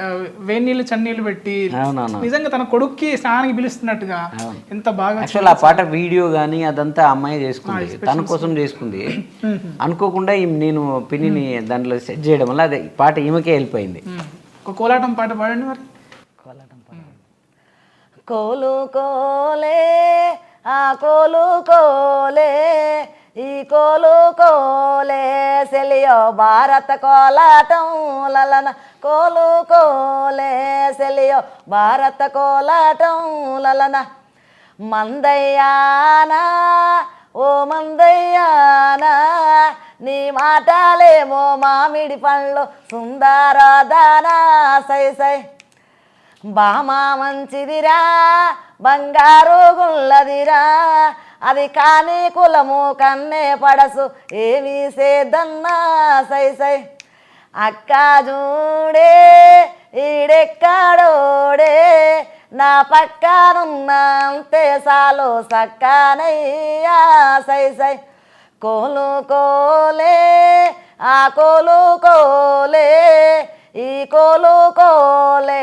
వేడి నీళ్ళు చన్నీళ్ళు పెట్టి నిజంగా తన కొడుక్కి స్నానానికి పిలుస్తున్నట్టుగా ఎంత బాగా. యాక్చువల్ ఆ పాట వీడియో కానీ అదంతా అమ్మాయి చేసుకుంది, తన కోసం చేసుకుంది. అనుకోకుండా నేను పిన్నిని దాంట్లో సెట్ చేయడం వల్ల అదే పాట ఈమెకే వెళ్ళిపోయింది. ఒక కోలాటం పాట పాడండి మరి. కోలాటం పాట. కోలు కోలే ఆ కోలు కోలే ఈ కోలు కోలే సెలియో భారత కోలాటం లలన కోలు కోలే సెలియో భారత కోలాటం లలన మందయ్యానా ఓ మందయ్యానా నీ మాటలేమో మామిడి పండ్లు సుందరదానా సై సై బామా మంచిదిరా బంగారు గుల్లదిరా అది కాని కులము కన్నే పడసు ఏమీ సేదన్నా సై సై అక్క చూడే ఈడెక్కడోడే నా పక్కనున్న అంతే సాలు సక్కనయ్యా సై సై కోలు కోలే ఆ కోలు కోలే ఈ కోలు కోలే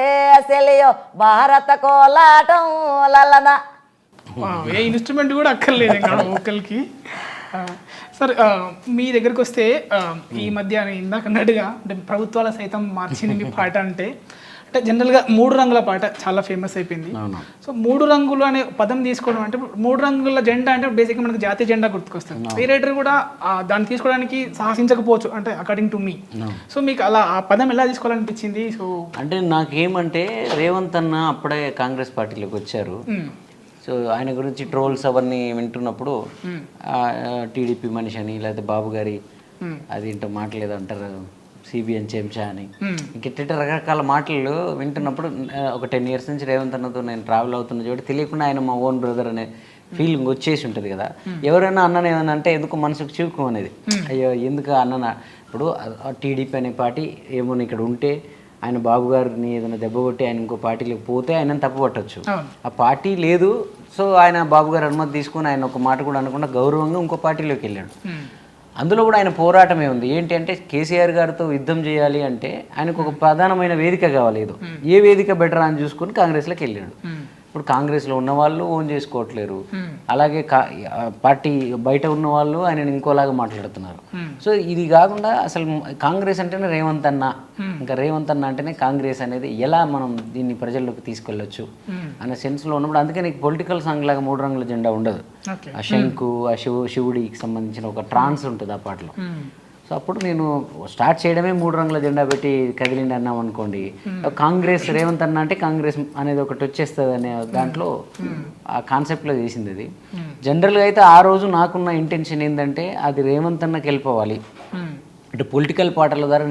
సెలియో భారత కోలాటం లలన. ఏ ఇన్స్ట్రుమెంట్ కూడా అక్కర్లేదు ఇంకా వోకల్కి. సార్ మీ దగ్గరికి వస్తే ఈ మధ్య ఇందాక అన్నట్టుగా అంటే ప్రభుత్వాల సైతం మార్చింది మీ పాట అంటే జనరల్గా 3 రంగుల పాట చాలా ఫేమస్ అయిపోయింది. సో 3 రంగులు అనే పదం తీసుకోవడం అంటే 3 రంగుల జెండా అంటే బేసిక్గా మనకు జాతీయ జెండా గుర్తుకొస్తుంది. ఏ రైటర్ కూడా దాన్ని తీసుకోవడానికి సాహసించకపోవచ్చు అంటే అకార్డింగ్ టు మీ. సో మీకు అలా ఆ పదం ఎలా తీసుకోవాలనిపించింది? సో అంటే నాకేమంటే రేవంత్ అన్న అప్పుడే కాంగ్రెస్ పార్టీలోకి వచ్చారు. సో ఆయన గురించి ట్రోల్స్ అవన్నీ వింటున్నప్పుడు టీడీపీ మనిషి అని లేకపోతే బాబు గారి అది ఏంటో మాటలేదు అంటారు సిబిఎన్ చెంచా అని ఇంకెట్ట రకరకాల మాటలు వింటున్నప్పుడు ఒక 10 years నుంచి రేవంత్ అన్నతో నేను ట్రావెల్ అవుతున్న చోటు తెలియకుండా ఆయన మా ఓన్ బ్రదర్ అనే ఫీలింగ్ వచ్చేసి ఉంటుంది కదా. ఎవరైనా అన్నని ఏమన్నా అంటే ఎందుకు మనసుకు చివుకు అనేది, అయ్యో ఎందుకు అన్న ఇప్పుడు టీడీపీ అనే పార్టీ ఏమో ఇక్కడ ఉంటే ఆయన బాబు గారిని ఏదైనా దెబ్బ కొట్టి ఆయన ఇంకో పార్టీలోకి పోతే ఆయన తప్పు పట్టచ్చు. ఆ పార్టీ లేదు, సో ఆయన బాబు గారు అనుమతి తీసుకొని ఆయన ఒక మాట కూడా అనకుండా గౌరవంగా ఇంకో పార్టీలోకి వెళ్ళాడు. అందులో కూడా ఆయన పోరాటమే ఉంది. ఏంటి అంటే కేసీఆర్ గారితో యుద్ధం చేయాలి అంటే ఆయనకు ఒక ప్రధానమైన వేదిక కావాలి. ఏదో ఏ వేదిక బెటర్ అని చూసుకొని కాంగ్రెస్లోకి వెళ్ళాడు. ఇప్పుడు కాంగ్రెస్లో ఉన్న వాళ్ళు ఓన్ చేసుకోవట్లేరు, అలాగే పార్టీ బయట ఉన్న వాళ్ళు ఆయన ఇంకోలాగా మాట్లాడుతున్నారు. సో ఇది కాకుండా అసలు కాంగ్రెస్ అంటేనే రేవంత్ అన్న, ఇంకా రేవంత్ అన్న అంటేనే కాంగ్రెస్ అనేది ఎలా మనం దీన్ని ప్రజల్లోకి తీసుకెళ్ళొచ్చు అనే సెన్స్లో ఉన్నప్పుడు అందుకే నీకు పొలిటికల్ సాంగ్ లాగా 3 రంగుల జెండా ఉండదు. ఆ శంకు ఆ శివుడికి సంబంధించిన ఒక ట్రాన్స్ ఉంటుంది ఆ పాటలో. సో అప్పుడు నేను స్టార్ట్ చేయడమే 3 రంగుల జెండా పెట్టి కదిలిండి అన్నాం అనుకోండి, కాంగ్రెస్ రేవంత్ అన్న అంటే కాంగ్రెస్ అనేది ఒకటి వచ్చేస్తుంది అనే దాంట్లో ఆ కాన్సెప్ట్లో చేసింది అది. జనరల్గా అయితే ఆ రోజు నాకున్న ఇంటెన్షన్ ఏంటంటే అది రేవంత్ అన్నకి వెళ్ళిపోవాలి. అంటే పొలిటికల్ పాటల ద్వారా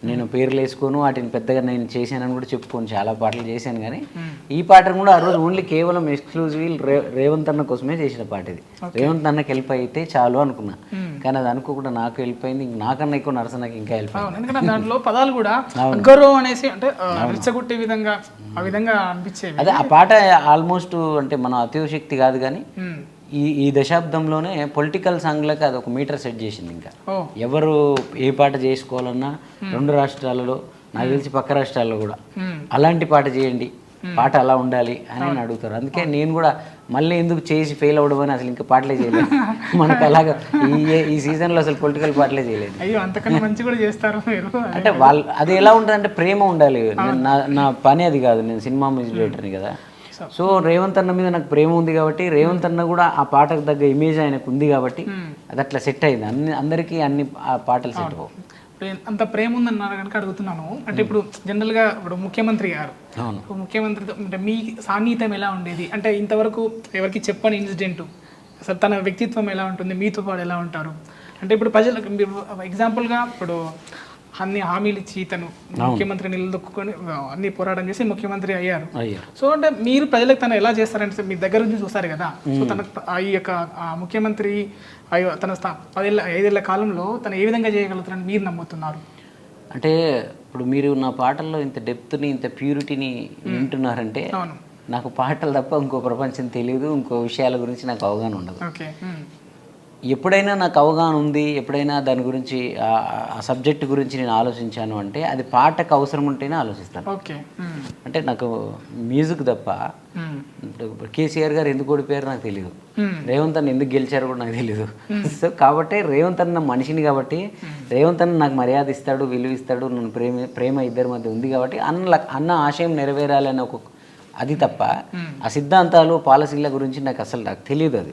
నేను పేర్లు వేసుకోను, వాటిని పెద్దగా నేను చేశానని కూడా చెప్పుకోను, చాలా పాటలు చేశాను. కానీ ఈ పాటను కూడా ఆ రోజు ఓన్లీ కేవలం ఎక్స్క్లూజివ్ రేవంత్ అన్న కోసమే చేసిన పాట ఇది. రేవంత్ అన్నకి వెళ్ళిపోయితే చాలు అనుకున్నా, కానీ అది అనుకోకుండా నాకు వెళ్ళిపోయింది. నాకన్నా ఎక్కువ నరసన్నకి ఇంకా వెళ్ళిపోయింది. ఎందుకంటే దాంట్లో పదాలు కూడా అగ్గరో అనేసి అంటే రెచ్చగొట్టే విధంగా ఆ విధంగా అనిపించేవి. అదే ఆ పాట ఆల్మోస్ట్ అంటే మన అతిశక్తి కాదు కానీ ఈ దశాబ్దంలోనే పొలిటికల్ సాంగ్లకు అది ఒక మీటర్ సెట్ చేసింది. ఇంకా ఎవరు ఏ పాట చేసుకోవాలన్నా 2 రాష్ట్రాలలో, నాకు తెలిసి పక్క రాష్ట్రాల్లో కూడా అలాంటి పాట చేయండి, పాట అలా ఉండాలి అని అడుగుతారు. అందుకే నేను కూడా మళ్ళీ ఎందుకు చేసి ఫెయిల్ అవ్వడం అని అసలు ఇంకా పాటలే చేయలేదు. మనకు అలాగా ఈ సీజన్లో అసలు పొలిటికల్ పాటలే చేయలేదు. అయ్యో అంతకన్నా మంచి కూడా చేస్తారు మీరు. అంటే వాళ్ళు అది ఎలా ఉంటుంది అంటే ప్రేమ ఉండాలి. నా పని అది కాదు, నేను సినిమా మ్యూజిక్ డైరెక్టర్ని కదా. సో రేవంత్ అన్న మీద నాకు ప్రేమ ఉంది కాబట్టి, రేవంత్ అన్న కూడా ఆ పాటకు తగ్గ ఇమేజ్ ఆయనకు ఉంది కాబట్టి అది అట్లా సెట్ అయింది. అందరికీ అన్ని ఆ పాటలు సెట్ అవ్వవు. అంత ప్రేమ ఉందన్నారు కనుక అడుగుతున్నాను. అంటే ఇప్పుడు జనరల్గా ఇప్పుడు ముఖ్యమంత్రి గారు, ముఖ్యమంత్రితో అంటే మీ సాన్నిహిత్యం ఎలా ఉండేది? అంటే ఇంతవరకు ఎవరికి చెప్పని ఇన్సిడెంట్, అసలు తన వ్యక్తిత్వం ఎలా ఉంటుంది, మీతో పాటు ఎలా ఉంటారు? అంటే ఇప్పుడు ప్రజలకు ఎగ్జాంపుల్గా ఇప్పుడు అన్ని హామీలు ఇచ్చి తను ముఖ్యమంత్రి నిలదొక్కుని అన్ని పోరాటం చేసి ముఖ్యమంత్రి అయ్యారు. సో అంటే మీరు ప్రజలకు తను ఎలా చేస్తారంటే మీ దగ్గర నుంచి చూస్తారు కదా. సో తన ఈ యొక్క ముఖ్యమంత్రి తన 5 ఏళ్ల కాలంలో తను ఏ విధంగా చేయగలుగుతారని మీరు నమ్ముతున్నారు? అంటే ఇప్పుడు మీరు నా పాటల్లో ఇంత డెప్త్ని, ఇంత ప్యూరిటీని వింటున్నారంటే నాకు పాటలు తప్ప ఇంకో ప్రపంచం తెలియదు, ఇంకో విషయాల గురించి నాకు అవగాహన ఉండదు. ఎప్పుడైనా నాకు అవగాహన ఉంది, ఎప్పుడైనా దాని గురించి ఆ సబ్జెక్ట్ గురించి నేను ఆలోచించాను అంటే అది పాటకు అవసరం ఉంటేనే ఆలోచిస్తాను. అంటే నాకు మ్యూజిక్ తప్ప కేసీఆర్ గారు ఎందుకు ఓడిపోయారో నాకు తెలియదు, రేవంత్ అన్న ఎందుకు గెలిచారో కూడా నాకు తెలియదు. సో కాబట్టి రేవంత్ అన్న మనిషిని కాబట్టి, రేవంత్ అన్న నాకు మర్యాద ఇస్తాడు, విలువ ఇస్తాడు, నన్ను ప్రేమ ఇద్దరి మధ్య ఉంది కాబట్టి అన్న ఆశయం నెరవేరాలని ఒక అది తప్ప ఆ సిద్ధాంతాలు పాలసీల గురించి నాకు తెలియదు. అది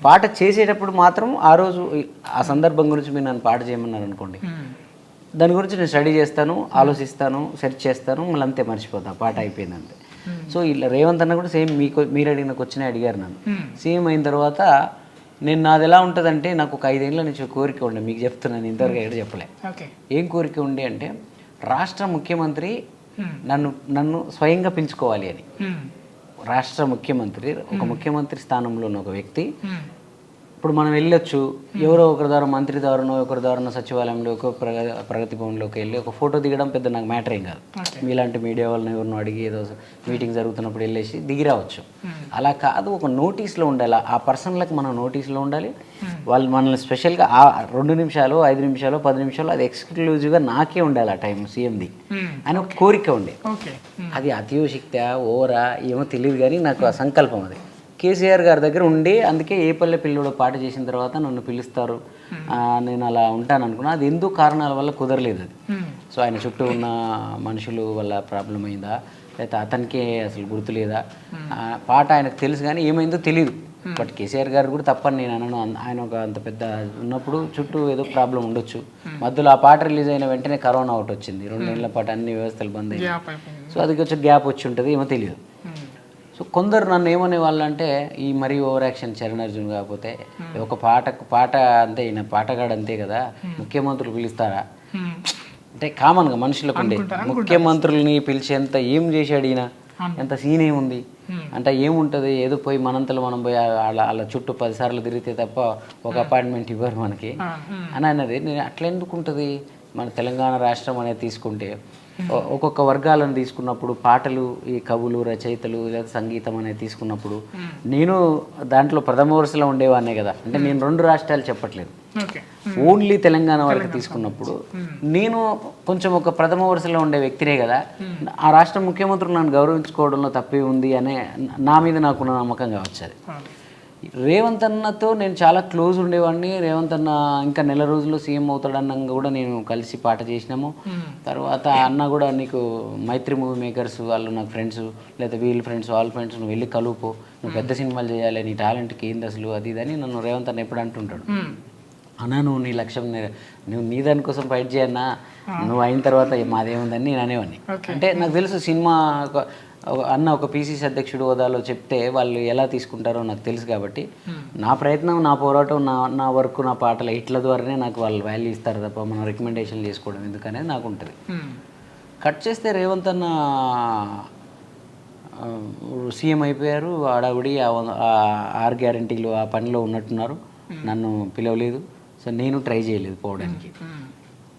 పాట చేసేటప్పుడు మాత్రం ఆ రోజు ఆ సందర్భం గురించి మీరు నన్ను పాట చేయమన్నారు అనుకోండి, దాని గురించి నేను స్టడీ చేస్తాను, ఆలోచిస్తాను, సెర్చ్ చేస్తాను, మళ్ళీ అంతే మర్చిపోతాను, పాట అయిపోయింది అంతే. సో ఇలా రేవంత్ అన్న కూడా సేమ్ మీరు అడిగిన క్వశ్చన్ అడిగారు నన్ను. సీఎం అయిన తర్వాత నేను నాది ఎలా ఉంటుందంటే, నాకు ఒక 5 ఏళ్ళ నుంచి కోరిక ఉండే, మీకు చెప్తున్నాను, ఇంతవరకు ఎక్కడ చెప్పలే. ఏం కోరిక ఉండే అంటే రాష్ట్ర ముఖ్యమంత్రి నన్ను స్వయంగా పిలుచుకోవాలి అని. రాష్ట్ర ముఖ్యమంత్రి, ఒక ముఖ్యమంత్రి స్థానంలో ఉన్న ఒక వ్యక్తి, ఇప్పుడు మనం వెళ్ళొచ్చు, ఎవరో ఒకరి ద్వారా, మంత్రి ద్వారానో, ఒకరి ద్వారానో సచివాలయంలో, ఒక ప్రగతి భవన్లోకి వెళ్ళి ఒక ఫోటో దిగడం పెద్ద నాకు మ్యాటర్ ఏం కాదు. మీలాంటి మీడియా వాళ్ళని ఎవరినో అడిగి ఏదో మీటింగ్ జరుగుతున్నప్పుడు వెళ్ళేసి దిగి రావచ్చు. అలా కాదు, ఒక నోటీస్లో ఉండాలి, ఆ పర్సన్లకు మనం నోటీస్లో ఉండాలి. వాళ్ళు మనల్ని స్పెషల్గా 2 నిమిషాలు, 5 నిమిషాలు, 10 నిమిషాలు అది ఎక్స్క్లూజివ్గా నాకే ఉండాలి ఆ టైం సీఎంది అని ఒక కోరిక ఉండే. అది అతిశక్తి ఓవరా ఏమో తెలియదు కానీ నాకు ఆ సంకల్పం అది. కేసీఆర్ గారి దగ్గర ఉండి, అందుకే ఏ పల్లె పిల్లోడు పాట చేసిన తర్వాత నన్ను పిలుస్తారు, నేను అలా ఉంటాను అనుకున్నా. అది ఎందుకు కారణాల వల్ల కుదరలేదు అది. సో ఆయన చుట్టూ ఉన్న మనుషులు వల్ల ప్రాబ్లం అయిందా, లేకపోతే అతనికే అసలు గుర్తులేదా, పాట ఆయనకు తెలుసు కానీ ఏమైందో తెలియదు. బట్ కేసీఆర్ గారు కూడా తప్పని నేను అనను. ఆయన ఒక అంత పెద్ద ఉన్నప్పుడు చుట్టూ ఏదో ప్రాబ్లం ఉండొచ్చు. మధ్యలో ఆ పాట రిలీజ్ అయిన వెంటనే కరోనా ఒకటి వచ్చింది, 2 ఏళ్ల పాటు అన్ని వ్యవస్థలు బంద్ అయ్యాయి. సో అది కొంచెం గ్యాప్ వచ్చి ఉంటుంది, ఏమో తెలియదు. సో కొందరు నన్ను ఏమనే వాళ్ళు అంటే, ఈ మరీ ఓవర్ యాక్షన్ చరణ్ అర్జున్ కాకపోతే ఒక పాట అంతే, ఈయన పాటగాడు అంతే కదా, ముఖ్యమంత్రులు పిలుస్తారా అంటే కామన్గా మనుషులకు ఉండే, ముఖ్యమంత్రుల్ని పిలిచేంత ఏం చేశాడు ఈయన, ఎంత సీన్ ఏముంది అంటే ఏముంటుంది, ఏదో పోయి మనంతలో మనం పోయి అలా చుట్టూ 10 సార్లు తిరిగితే తప్ప ఒక అపాయింట్మెంట్ ఇవ్వరు మనకి అని అన్నది. నేను అట్లా ఎందుకు ఉంటుంది, మన తెలంగాణ రాష్ట్రం అనేది తీసుకుంటే ఒక్కొక్క వర్గాలను తీసుకున్నప్పుడు పాటలు, ఈ కవులు, రచయితలు, లేదా సంగీతం అనేది తీసుకున్నప్పుడు నేను దాంట్లో ప్రథమ వరుసలో ఉండేవాడినే కదా. అంటే నేను 2 రాష్ట్రాలు చెప్పట్లేదు, ఓన్లీ తెలంగాణ వరకు తీసుకున్నప్పుడు నేను కొంచెం ఒక ప్రథమ వరుసలో ఉండే వ్యక్తినే కదా. ఆ రాష్ట్ర ముఖ్యమంత్రులు నన్ను గౌరవించుకోవడంలో తప్పే ఉంది అనే నా మీద నాకున్న నమ్మకం కావచ్చు. అది రేవంత్ అన్నతో నేను చాలా క్లోజ్ ఉండేవాడిని. రేవంత్ అన్న ఇంకా నెల రోజుల్లో సీఎం అవుతాడన్నాక కూడా నేను కలిసి పాట చేసినాము. తర్వాత అన్న కూడా నీకు మైత్రి మూవీ మేకర్స్ వాళ్ళు నాకు ఫ్రెండ్స్, లేదా వీళ్ళ ఫ్రెండ్స్, వాళ్ళ ఫ్రెండ్స్, నువ్వు వెళ్ళి కలుపు, నువ్వు పెద్ద సినిమాలు చేయాలి, నీ టాలెంట్కి ఏంది అసలు అది ఇది అని నన్ను రేవంత్ అన్న ఎప్పుడు అంటుంటాడు. అన్నా నువ్వు నీ లక్ష్యం నువ్వు నీ దానికోసం ఫైట్ చేయన్నా, నువ్వు అయిన తర్వాత మాదేముందని నేను అనేవాడిని. అంటే నాకు తెలుసు సినిమా అన్న ఒక పీసీసీ అధ్యక్షుడు హోదాలో చెప్తే వాళ్ళు ఎలా తీసుకుంటారో నాకు తెలుసు. కాబట్టి నా ప్రయత్నం, నా పోరాటం, నా వర్క్, నా పాటలు ఇట్ల ద్వారానే నాకు వాళ్ళు వాల్యూ ఇస్తారు తప్ప మనం రికమెండేషన్ చేసుకోవడం ఎందుకనేది నాకు ఉంటుంది. కట్ చేస్తే రేవంత్ అన్న సీఎం అయిపోయారు, ఆడావిడి 6 గ్యారంటీలు ఆ పనిలో ఉన్నట్టున్నారు. నన్ను పిలవలేదు, సో నేను ట్రై చేయలేదు పోవడానికి.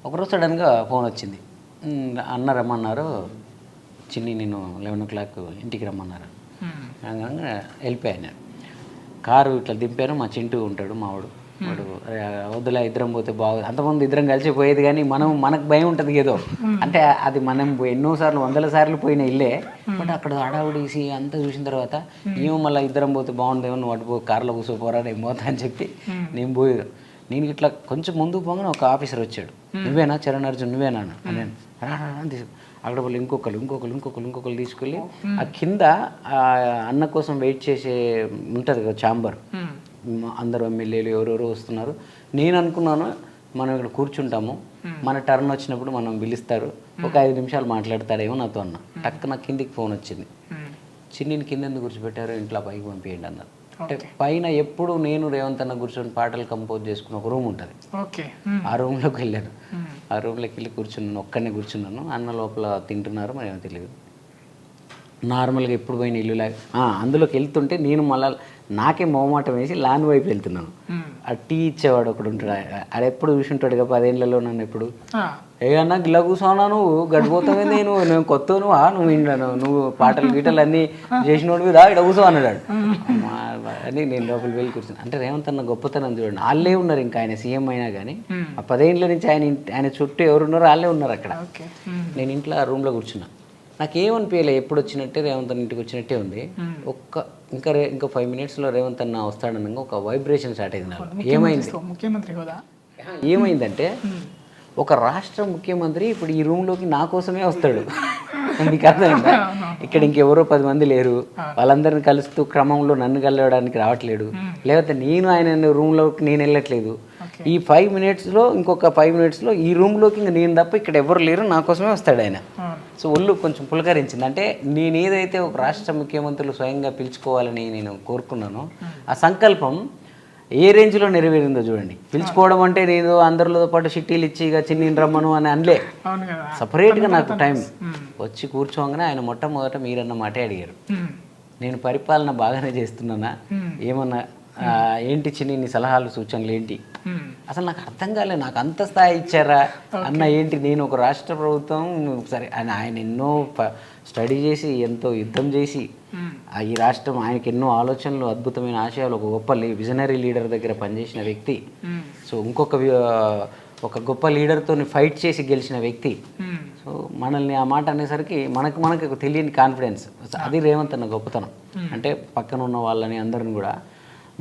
ఒకరోజు సడన్గా ఫోన్ వచ్చింది, అన్న రమ్మన్నారు, చిన్ని నేను 11 o'clock ఇంటికి రమ్మన్నారు. వెళ్ళిపోయాను నేను. కారు ఇట్లా దింపాను, మా చింటూ ఉంటాడు మావాడు, వాడు వద్దులా ఇద్దరం పోతే బాగుంది. అంతకుముందు ఇద్దరం కలిసి పోయేది, కానీ మనకు భయం ఉంటుంది ఏదో. అంటే అది మనం ఎన్నోసార్లు 100 సార్లు పోయిన ఇల్లే, బట్ అక్కడ హడావుడేసి అంతా చూసిన తర్వాత ఏమో మళ్ళీ ఇద్దరం పోతే బాగుండేమో, నువ్వు అటు కార్లో కూర్చోపోరా నేను పోతా అని చెప్పి నేను పోయాను. నేను ఇట్లా కొంచెం ముందుకు పోగానే ఒక ఆఫీసర్ వచ్చాడు, నువ్వేనా చరణ్ అర్జున్ నువ్వేనా అని. అక్కడ వాళ్ళు ఇంకొకరు తీసుకెళ్ళి ఆ కింద అన్న కోసం వెయిట్ చేసే ఉంటుంది కదా ఛాంబర్, అందరూ ఎమ్మెల్యేలు ఎవరెవరో వస్తున్నారు. నేను అనుకున్నాను మనం ఇక్కడ కూర్చుంటాము, మన టర్న్ వచ్చినప్పుడు మనం పిలుస్తారు, ఒక 5 నిమిషాలు మాట్లాడతాడేమో నాతో అన్న. టక్కున కిందికి ఫోన్ వచ్చింది, చిన్నిని కింద ఎందుకు కూర్చోబెట్టారు, ఇంట్లో పైకి పంపించండి అన్నారు. అంటే పైన ఎప్పుడు నేను రేవంత్ అన్న కూర్చొని పాటలు కంపోజ్ చేసుకుని ఒక రూమ్ ఉంటుంది, ఆ రూమ్లోకి వెళ్ళాను. ఆ రూమ్లోకి వెళ్ళి కూర్చున్నాను, ఒక్కనే కూర్చున్నాను. అన్న లోపల తింటున్నారు, మరి ఏమో తెలియదు. నార్మల్గా ఎప్పుడు పోయిన ఇల్లు అందులోకి వెళ్తుంటే నేను మళ్ళీ నాకే మొహమాటం వేసి లాన్ వైపు వెళ్తున్నాను. ఆ టీ ఇచ్చేవాడు ఒకడు ఉంటాడు, అది ఎప్పుడు చూసి ఉంటాడు కదా 10 ఏళ్లలో నన్ను. ఎప్పుడు ఏమన్నా గిల్ల కూర్చోనా, నువ్వు గడిపోతావే, నేను కొత్త నువ్వు పాటలు గీటలు అన్నీ చేసినోడు మీద ఇక్కడ కూర్చో అన్నాడు అని. నేను లోపలికి వెళ్ళి కూర్చున్నాను. అంటే రేవంత్ అన్న గొప్పతనం చూడండి, వాళ్ళే ఉన్నారు. ఇంకా ఆయన సీఎం అయినా కానీ ఆ 10 ఏళ్ళ నుంచి ఆయన చుట్టూ ఎవరున్నారో వాళ్ళే ఉన్నారు అక్కడ. నేను ఇంట్లో ఆ రూమ్లో కూర్చున్నా. నాకేమనిపించలే, ఎప్పుడు వచ్చినట్టే రేవంత్ అన్న ఇంటికి వచ్చినట్టే ఉంది. ఇంకా 5 minutesలో రేవంత్ అన్న వస్తాడనగా ఒక వైబ్రేషన్ స్టార్ట్ అయింది నాకు. ఏమైందంటే ఒక రాష్ట్ర ముఖ్యమంత్రి ఇప్పుడు ఈ రూమ్లోకి నా కోసమే వస్తాడు. మీకు అర్థమైందా? ఇక్కడ ఇంకెవరో 10 మంది లేరు, వాళ్ళందరిని కలుస్తూ క్రమంలో నన్ను కలవడానికి రావట్లేడు, లేకపోతే నేను ఆయన రూమ్లోకి నేను వెళ్ళట్లేదు. ఈ 5 minutesలో ఇంకొక 5 minutesలో ఈ రూమ్లోకి ఇంకా నేను తప్ప ఇక్కడ ఎవరు లేరు, నా కోసమే వస్తాడు ఆయన. సో ఒళ్ళు కొంచెం పులకరించింది. అంటే నేను ఏదైతే ఒక రాష్ట్ర ముఖ్యమంత్రులు స్వయంగా పిలుచుకోవాలని నేను కోరుకున్నానో ఆ సంకల్పం ఏ రేంజ్లో నెరవేరిందో చూడండి. పిలుచుకోవడం అంటే నేను అందరితో పాటు చిట్టీలు ఇచ్చి ఇక చిన్ని రమ్మను అని అనలే, సపరేట్గా నాకు టైం వచ్చి కూర్చోగానే ఆయన మొట్టమొదట మీరన్న మాటే అడిగారు, నేను పరిపాలన బాగానే చేస్తున్నానా, ఏమన్నా ఏంటి చిన్ని నీ సలహాలు సూచనలు ఏంటి. అసలు నాకు అర్థం కాలేదు, నాకు అంత స్థాయి ఇచ్చారా అన్న ఏంటి. నేను ఒక రాష్ట్ర ప్రభుత్వం సరే ఆయన ఎన్నో స్టడీ చేసి ఎంతో యుద్ధం చేసి ఈ రాష్ట్రం ఆయనకి ఎన్నో ఆలోచనలు అద్భుతమైన ఆశయాలు, ఒక గొప్ప విజనరీ లీడర్ దగ్గర పనిచేసిన వ్యక్తి. సో ఒక గొప్ప లీడర్తో ఫైట్ చేసి గెలిచిన వ్యక్తి. సో మనల్ని ఆ మాట అనేసరికి మనకు తెలియని కాన్ఫిడెన్స్, అది రేవంత్ అన్న గొప్పతనం. అంటే పక్కన ఉన్న వాళ్ళని అందరిని కూడా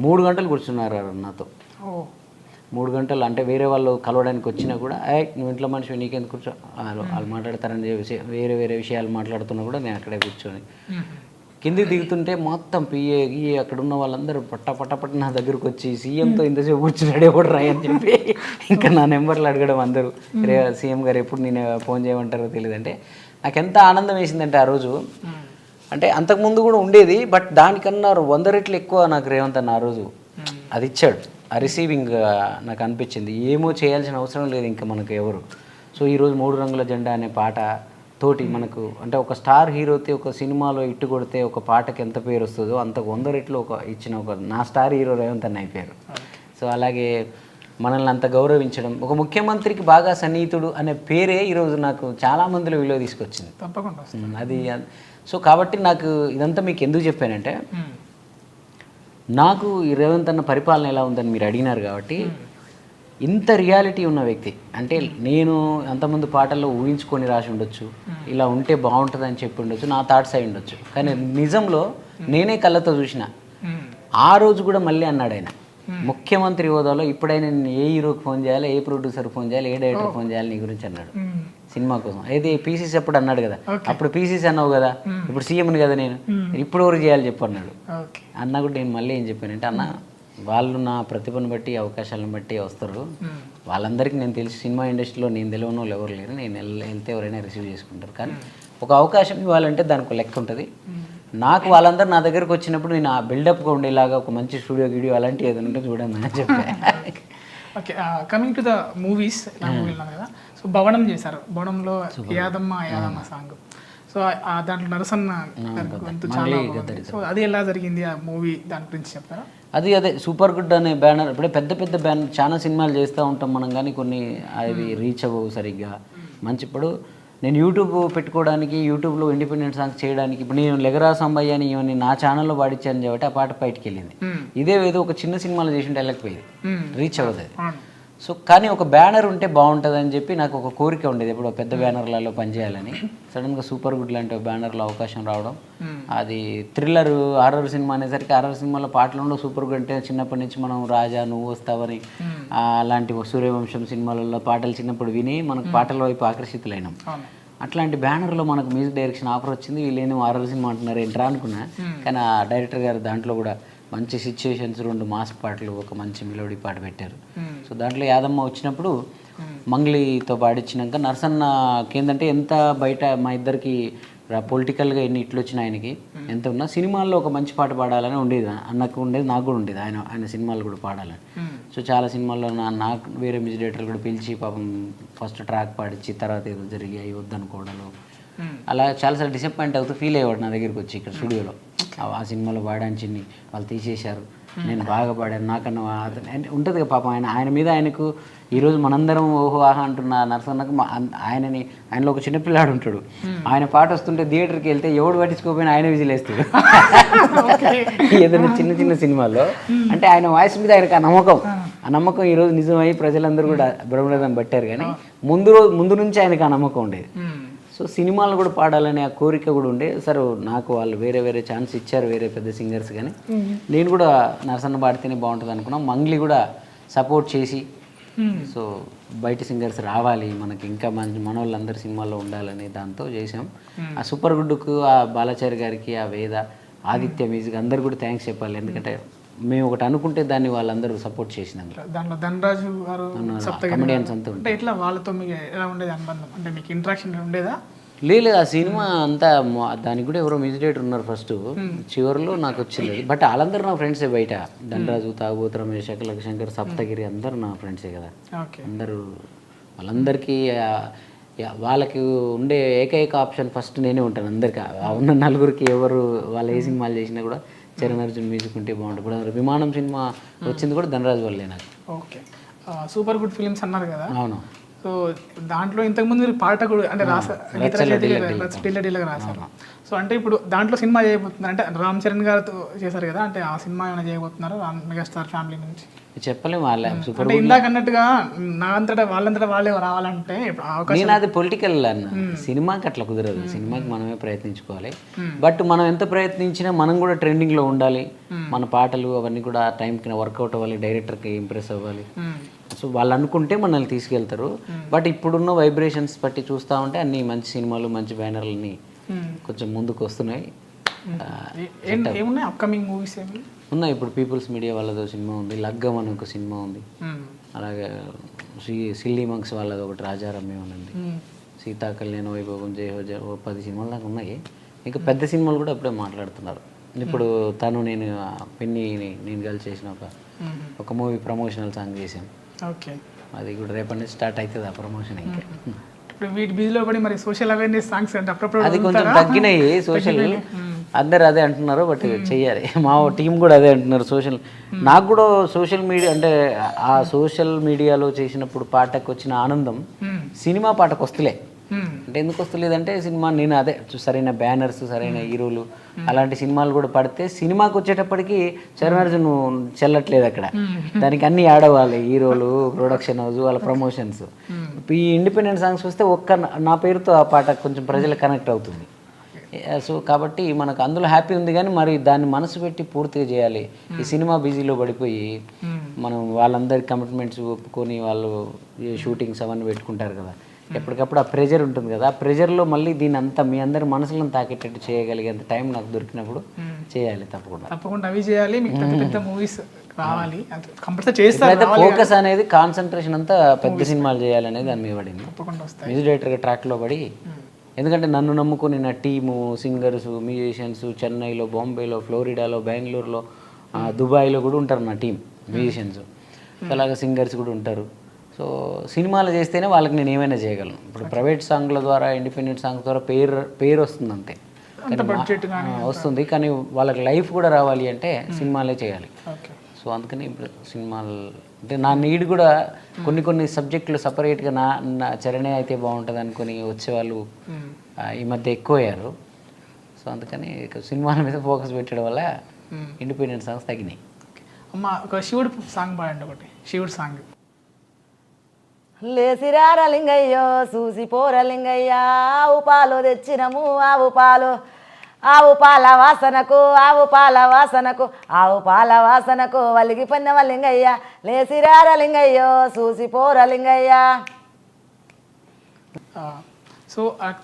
3 గంటలు కూర్చున్నారు నాతో. 3 గంటలు అంటే వేరే వాళ్ళు కలవడానికి వచ్చినా కూడా నువ్వు ఇంట్లో మనిషి నీకెందుకు కూర్చో, వాళ్ళు మాట్లాడతారని వేరే విషయాలు మాట్లాడుతున్నా కూడా నేను అక్కడే కూర్చొని కిందికి దిగుతుంటే మొత్తం పిఏ అక్కడ ఉన్న వాళ్ళందరూ పట్ట నా దగ్గరకు వచ్చి సీఎంతో ఇంతసేపు కూర్చున్నాడే కూడా రాయి అని చెప్పి ఇంకా నా నెంబర్లు అడగడం అందరూ, సీఎం గారు ఎప్పుడు నేను ఫోన్ చేయమంటారో తెలియదు. అంటే నాకు ఎంత ఆనందం వేసిందంటే ఆ రోజు, అంటే అంతకుముందు కూడా ఉండేది, బట్ దానికన్నా 100 రెట్లు ఎక్కువ నాకు రేవంత్ అన్న ఆ రోజు అది ఇచ్చాడు. ఆ రిసీవింగ్ నాకు అనిపించింది, ఏమో చేయాల్సిన అవసరం లేదు ఇంకా మనకు ఎవరు. సో ఈరోజు 3 రంగుల జెండా అనే పాట తోటి మనకు అంటే ఒక స్టార్ హీరోతే ఒక సినిమాలో ఇట్టు కొడితే ఒక పాటకి ఎంత పేరు వస్తుందో అంత 100 రెట్లు ఇచ్చిన నా స్టార్ హీరో రేవంత్ అన్న అయిపోయారు. సో అలాగే మనల్ని అంత గౌరవించడం, ఒక ముఖ్యమంత్రికి బాగా సన్నిహితుడు అనే పేరే ఈరోజు నాకు చాలా మందిలో విలువ తీసుకొచ్చింది. తప్పకుండా అది. సో కాబట్టి నాకు ఇదంతా మీకు ఎందుకు చెప్పానంటే, నాకు ఈ రేవంత్ అన్న పరిపాలన ఎలా ఉందని మీరు అడిగినారు కాబట్టి, ఇంత రియాలిటీ ఉన్న వ్యక్తి అంటే నేను అంతకుముందు పాటల్లో ఊహించుకొని రాసి ఉండొచ్చు, ఇలా ఉంటే బాగుంటుందని చెప్పి ఉండొచ్చు, నా థాట్స్ అయి ఉండొచ్చు, కానీ నిజంలో నేనే కళ్ళతో చూసిన. ఆ రోజు కూడా మళ్ళీ అన్నాడు ఆయన, ముఖ్యమంత్రి హోదాలో ఇప్పుడైనా నేను ఏ హీరోకి ఫోన్ చేయాలి, ఏ ప్రొడ్యూసర్ ఫోన్ చేయాలి, ఏ డైరెక్టర్ ఫోన్ చేయాలి నీ గురించి అన్నాడు సినిమా కోసం. అయితే పీసీసీ అప్పుడు అన్నాడు కదా, అప్పుడు పీసీసీ అన్నావు కదా, ఇప్పుడు సీఎంని కదా నేను, ఇప్పుడు ఎవరు చేయాలి చెప్పు అన్నాడు. అన్న కూడా నేను మళ్ళీ ఏం చెప్పానంటే, అన్న వాళ్ళు నా ప్రతిభను బట్టి అవకాశాలను బట్టి వస్తారు. వాళ్ళందరికీ నేను తెలిసి సినిమా ఇండస్ట్రీలో నేను తెలియని వాళ్ళు ఎవరు లేరు. నేను వెళ్తే ఎవరైనా రిసీవ్ చేసుకుంటారు. కానీ ఒక అవకాశం ఇవ్వాలంటే దానికి ఒక లెక్క ఉంటుంది. నాకు వాళ్ళందరూ నా దగ్గరకు వచ్చినప్పుడు నేను ఆ బిల్డప్గా ఉండేలాగా ఒక మంచి స్టూడియో వీడియో అలాంటివి ఏదైనా ఉంటే చూడండి అని చెప్పాను. Okay, coming to the movies, వెళ్ళాను కదా. సో భవనం చేశారు. భవనంలో యాదమ్మ సాంగ్. సో దాంట్లో నరసన్న గొంతు చాలా బాగుంది. సో అది ఎలా జరిగింది ఆ మూవీ, దాని గురించి చెప్తారా? అదే సూపర్ గుడ్ అనే బ్యానర్. ఇప్పుడే పెద్ద పెద్ద బ్యానర్ చాలా సినిమాలు చేస్తూ ఉంటాం మనం, కానీ కొన్ని అవి రీచ్ అవ్వవు సరిగ్గా. మంచి ఇప్పుడు నేను యూట్యూబ్ పెట్టుకోవడానికి, యూట్యూబ్లో ఇండిపెండెంట్ సాంగ్స్ చేయడానికి, ఇప్పుడు నేను లెగరా సంబయ్య అని ఇవన్నీ నా ఛానల్లో పాడించాను కాబట్టి ఆ పాట బయటికి వెళ్ళింది. ఇదే ఏదో ఒక చిన్న సినిమాలో చేసి ఉంటే వెళ్ళకపోయేది, రీచ్ అవ్వదు అది. సో కానీ ఒక బ్యానర్ ఉంటే బాగుంటుంది అని చెప్పి నాకు ఒక కోరిక ఉండేది, ఎప్పుడు పెద్ద బ్యానర్లలో పనిచేయాలని. సడన్గా సూపర్ గుడ్ లాంటి ఒక బ్యానర్లో అవకాశం రావడం, అది థ్రిల్లర్ హారర్ సినిమా అనేసరికి హారర్ సినిమాలో పాటలు ఉండవు. సూపర్ గుడ్ అంటే చిన్నప్పటి నుంచి మనం రాజా, నువ్వు వస్తావని అలాంటి సూర్యవంశం సినిమాలలో పాటలు చిన్నప్పుడు విని మనకు పాటల వైపు ఆకర్షితులైనాం. అట్లాంటి బ్యానర్లో మనకు మ్యూజిక్ డైరెక్షన్ ఆఫర్ వచ్చింది. వీళ్ళేమో హారర్ సినిమా అంటున్నారు ఏంట్రా అనుకున్నా. కానీ ఆ డైరెక్టర్ గారు దాంట్లో కూడా మంచి సిచ్యుయేషన్స్, 2 మాస్ పాటలు, ఒక మంచి మెలోడీ పాట పెట్టారు. సో దాంట్లో యాదమ్మ వచ్చినప్పుడు మంగ్లీతో పాడించినాక నరసన్నకి ఏంటంటే ఎంత బయట మా ఇద్దరికి పొలిటికల్గా ఎన్ని ఇట్లు వచ్చిన ఆయనకి ఎంత ఉన్నా సినిమాల్లో ఒక మంచి పాట పాడాలని ఉండేది అన్నకు ఉండేది, నాకు కూడా ఉండేది ఆయన సినిమాలు కూడా పాడాలని. సో చాలా సినిమాల్లో నాకు వేరే మ్యూజిక్ డైరెక్టర్లు కూడా పిలిచి పాపం ఫస్ట్ ట్రాక్ పాడించి తర్వాత ఏదో జరిగి అవి వద్దనుకోవడాలు అలా చాలాసార్లు డిసప్పాయింట్ అవుతూ ఫీల్ అయ్యేవాడు నా దగ్గరికి వచ్చి ఇక్కడ స్టూడియోలో. ఆ సినిమాలో పాడాల్సింది వాళ్ళు తీసేశారు, నేను బాగా పాడాను నాకన్నా ఉంటుంది కదా పాపం. ఆయన మీద ఆయనకు ఈరోజు మనందరం ఓహో ఆహా అంటున్న నరసన్నకు ఆయనలో ఒక చిన్నపిల్లాడు ఉంటాడు. ఆయన పాట వస్తుంటే థియేటర్కి వెళ్తే ఎవడు పట్టించుకోకపోయినా ఆయన విజిలేస్తాడు. ఏదైనా చిన్న చిన్న సినిమాల్లో అంటే ఆయన వాయిస్ మీద ఆయనకు ఆ నమ్మకం ఈరోజు నిజమై ప్రజలందరూ కూడా బ్రహ్మరథం పట్టారు. కానీ ముందు నుంచి ఆయనకు ఆ నమ్మకం ఉండేది. సో సినిమాలు కూడా పాడాలనే ఆ కోరిక కూడా ఉండే. సరే నాకు వాళ్ళు వేరే ఛాన్స్ ఇచ్చారు, వేరే పెద్ద సింగర్స్. కానీ నేను కూడా నరసన్న పాడితేనే బాగుంటుంది అనుకున్నాం. మంగ్లీ కూడా సపోర్ట్ చేసి సో బయట సింగర్స్ రావాలి మనకి, ఇంకా మంచి మన వాళ్ళందరూ సినిమాల్లో ఉండాలని దాంతో చేసాం. ఆ సూపర్ గుడ్డుకు, ఆ బాలాచారి గారికి, ఆ వేద, ఆదిత్య మ్యూజిక్ అందరు కూడా థ్యాంక్స్ చెప్పాలి. ఎందుకంటే మేము ఒకటి అనుకుంటే దాన్ని వాళ్ళందరూ సపోర్ట్ చేసినారు. దాంట్లో ధనరాజు గారు, కమెడియన్స్ అంతా అంటే ఇట్లా వాళ్ళతో మీకు ఎలా ఉండేది అనుబంధం? అంటే మీకు ఇంట్రాక్షన్ ఉండేదా? లేదు, ఆ సినిమా అంతా దానికి కూడా ఎవరో మ్యూజిక్ డైరెక్టర్ ఉన్నారు ఫస్ట్, చివరిలో నాకు వచ్చింది. బట్ వాళ్ళందరూ నా ఫ్రెండ్సే. బయట ధనరాజు, తాగుబోతు రమేష్, అఖిలక శంకర్, సప్తగిరి అందరూ నా ఫ్రెండ్సే కదా. అందరూ వాళ్ళందరికీ వాళ్ళకి ఉండే ఏకైక ఆప్షన్ ఫస్ట్ నేనే ఉంటాను అందరికీ. ఉన్న నలుగురికి ఎవరు వాళ్ళు ఏ సినిమాలు చేసినా కూడా చరణ్ అర్జున్ మ్యూజిక్ ఉంటే బాగుంటుంది. ఇప్పుడు విమానం సినిమా వచ్చింది కూడా ధనరాజు వల్లే నాకు. ఓకే, సూపర్ గుడ్ ఫిలిమ్స్ అన్నారు కదా. అవును. సో దాంట్లో ఇంతకుముందు మీరు పాట కూడా అంటే రాశారు. సో అంటే ఇప్పుడు దాంట్లో సినిమా చేయబోతున్నారు అంటే రామ్ చరణ్ గారితో చేశారు కదా, అంటే ఆ సినిమా ఏమైనా చేయబోతున్నారు మెగాస్టార్ ఫ్యామిలీ నుంచి? చెప్పలేము. వాళ్ళే అంటే ఇందాక అన్నట్టుగా వాళ్ళంతటా వాళ్ళే రావాలంటే నేను అది పొలిటికల్ అన్న. సినిమాకి అట్లా కుదరదు. సినిమాకి మనమే ప్రయత్నించుకోవాలి. బట్ మనం ఎంత ప్రయత్నించినా మనం కూడా ట్రెండింగ్లో ఉండాలి. మన పాటలు అవన్నీ కూడా టైంకి వర్కౌట్ అవ్వాలి, డైరెక్టర్కి ఇంప్రెస్ అవ్వాలి. సో వాళ్ళు అనుకుంటే మనల్ని తీసుకెళ్తారు. బట్ ఇప్పుడున్న వైబ్రేషన్స్ బట్టి చూస్తూ ఉంటే అన్ని మంచి సినిమాలు, మంచి బ్యానర్లని కొంచెం ముందుకు వస్తున్నాయి. అప్కమింగ్ మూవీస్ ఏమి ఉన్నాయి? ఇప్పుడు పీపుల్స్ మీడియా వాళ్ళదో సినిమా ఉంది, లగ్గం అని ఒక సినిమా ఉంది. అలాగే సిల్లీ మంక్స్ వాళ్ళది ఒకటి, రాజారమ్యం ఉంది, సీతా కళ్యాణ వైభోగం, జయహో 10 సినిమాలు దాకా ఉన్నాయి. ఇంకా పెద్ద సినిమాలు కూడా అప్పుడే మాట్లాడుతున్నారు. ఇప్పుడు నేను పిన్నిని నేను కలిసి చేసిన ఒక మూవీ ప్రమోషనల్ సాంగ్ చేసాం. ఓకే, అది కూడా రేపటి నుంచి స్టార్ట్ అవుతుంది ఆ ప్రమోషన్. ఇంకా ఇప్పుడు వీటి బిజీలో పడి మరి సోషల్ అవేర్నెస్ సాంగ్స్ అంటే అప్పుడప్పుడు అది కొంచెం తగ్గినాయి. సోషల్ అందరు అదే అంటున్నారు, బట్ చెయ్యాలి. మా టీం కూడా అదే అంటున్నారు. నాకు కూడా సోషల్ మీడియా అంటే ఆ సోషల్ మీడియాలో చేసినప్పుడు పాటకు వచ్చిన ఆనందం సినిమా పాటకు వస్తలే. అంటే ఎందుకు వస్తలేదంటే సినిమా నేను అదే సరైన బ్యానర్స్, సరైన హీరోలు అలాంటి సినిమాలు కూడా పడితే సినిమాకి వచ్చేటప్పటికి చరణ్ అర్జున్ చెల్లట్లేదు అక్కడ. దానికి అన్ని ఆడవాలి, హీరోలు, ప్రొడక్షన్ హౌస్, వాళ్ళ ప్రమోషన్స్. ఈ ఇండిపెండెంట్ సాంగ్స్ వస్తే నా పేరుతో ఆ పాట కొంచెం ప్రజలకు కనెక్ట్ అవుతుంది. సో కాబట్టి మనకు అందులో హ్యాపీ ఉంది. కానీ మరి దాన్ని మనసు పెట్టి పూర్తిగా చేయాలి. ఈ సినిమా బిజీలో పడిపోయి మనం వాళ్ళందరి కమిట్మెంట్స్ ఒప్పుకొని వాళ్ళు షూటింగ్స్ అవన్నీ పెట్టుకుంటారు కదా, ఎప్పటికప్పుడు ఆ ప్రెజర్ ఉంటుంది కదా. ఆ ప్రెజర్లో మళ్ళీ దీని అంతా మీ అందరి మనసులను తాకేటట్టు చేయగలిగేంత టైం నాకు దొరికినప్పుడు చేయాలి. తప్పకుండా అవి చేయాలి. మీకు పెద్ద పెద్ద మూవీస్ రావాలి కంపల్సరీ చేస్తారు అయితే ఫోకస్ అనేది కాన్సన్ట్రేషన్ అంతా పెద్ద సినిమాలు చేయాలనేది దాని మీద పడింది. తప్పకుండా వస్తాయి. మ్యూజిక్ డైరెక్టర్గా ట్రాక్లో పడి, ఎందుకంటే నన్ను నమ్ముకుని నా టీము సింగర్స్ మ్యూజిషియన్స్ చెన్నైలో, బాంబేలో, ఫ్లోరిడాలో, బెంగళూరులో, దుబాయ్లో కూడా ఉంటారు నా టీం మ్యూజిషియన్స్. అలాగే సింగర్స్ కూడా ఉంటారు. సో సినిమాలు చేస్తేనే వాళ్ళకి నేను ఏమైనా చేయగలను. ఇప్పుడు ప్రైవేట్ సాంగ్ల ద్వారా, ఇండిపెండెంట్ సాంగ్స్ ద్వారా పేరు వస్తుంది అంతే, వస్తుంది. కానీ వాళ్ళకి లైఫ్ కూడా రావాలి అంటే సినిమాలే చేయాలి. సో అందుకని ఇప్పుడు సినిమాలు అంటే నా నీడ్ కూడా కొన్ని సబ్జెక్టులు సపరేట్గా నా చరణే అయితే బాగుంటుంది అనుకుని వచ్చేవాళ్ళు ఈ మధ్య ఎక్కువ అయ్యారు. సో అందుకని సినిమాల మీద ఫోకస్ పెట్టడం వల్ల ఇండిపెండెంట్ సాంగ్స్ తగ్గినాయి. అమ్మ ఒక శివుడు సాంగ్ పాడండి, ఒకటి శివుడు సాంగ్. లేసిరార లింగయ్యో చూసి పోరలింగయ్యా, ఆవు పాలు తెచ్చినము ఆవు పాలు, ఆవు పాల వాసనకు ఆవు పాల వాసనకు ఆవు పాల వాసనకు వలిగి పన్నవ లింగయ్య, లేసిరార లింగయ్యో చూసి పోరలింగయ్యా. సో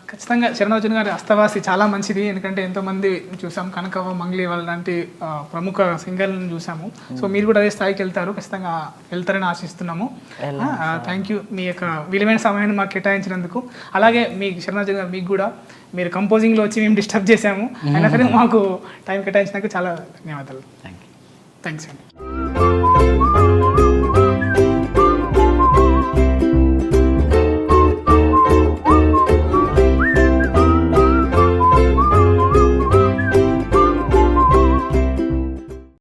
ఖచ్చితంగా చరణోజన్ గారి అస్తవాసి చాలా మంచిది. ఎందుకంటే ఎంతోమంది చూసాం, కనకవ్వ, మంగ్లీ వాళ్ళ లాంటి ప్రముఖ సింగర్లను చూసాము. సో మీరు కూడా అదే స్థాయికి వెళ్తారు, ఖచ్చితంగా వెళ్తారని ఆశిస్తున్నాము. థ్యాంక్ యూ మీ యొక్క విలువైన సమయాన్ని మాకు కేటాయించినందుకు. అలాగే మీ చరణోజన్ గారు, మీకు కూడా మీరు కంపోజింగ్లో వచ్చి మేము డిస్టర్బ్ చేసాము, అయినా సరే మాకు టైం కేటాయించినందుకు చాలా ధన్యవాదాలు. Thank you. థ్యాంక్స్ అండి.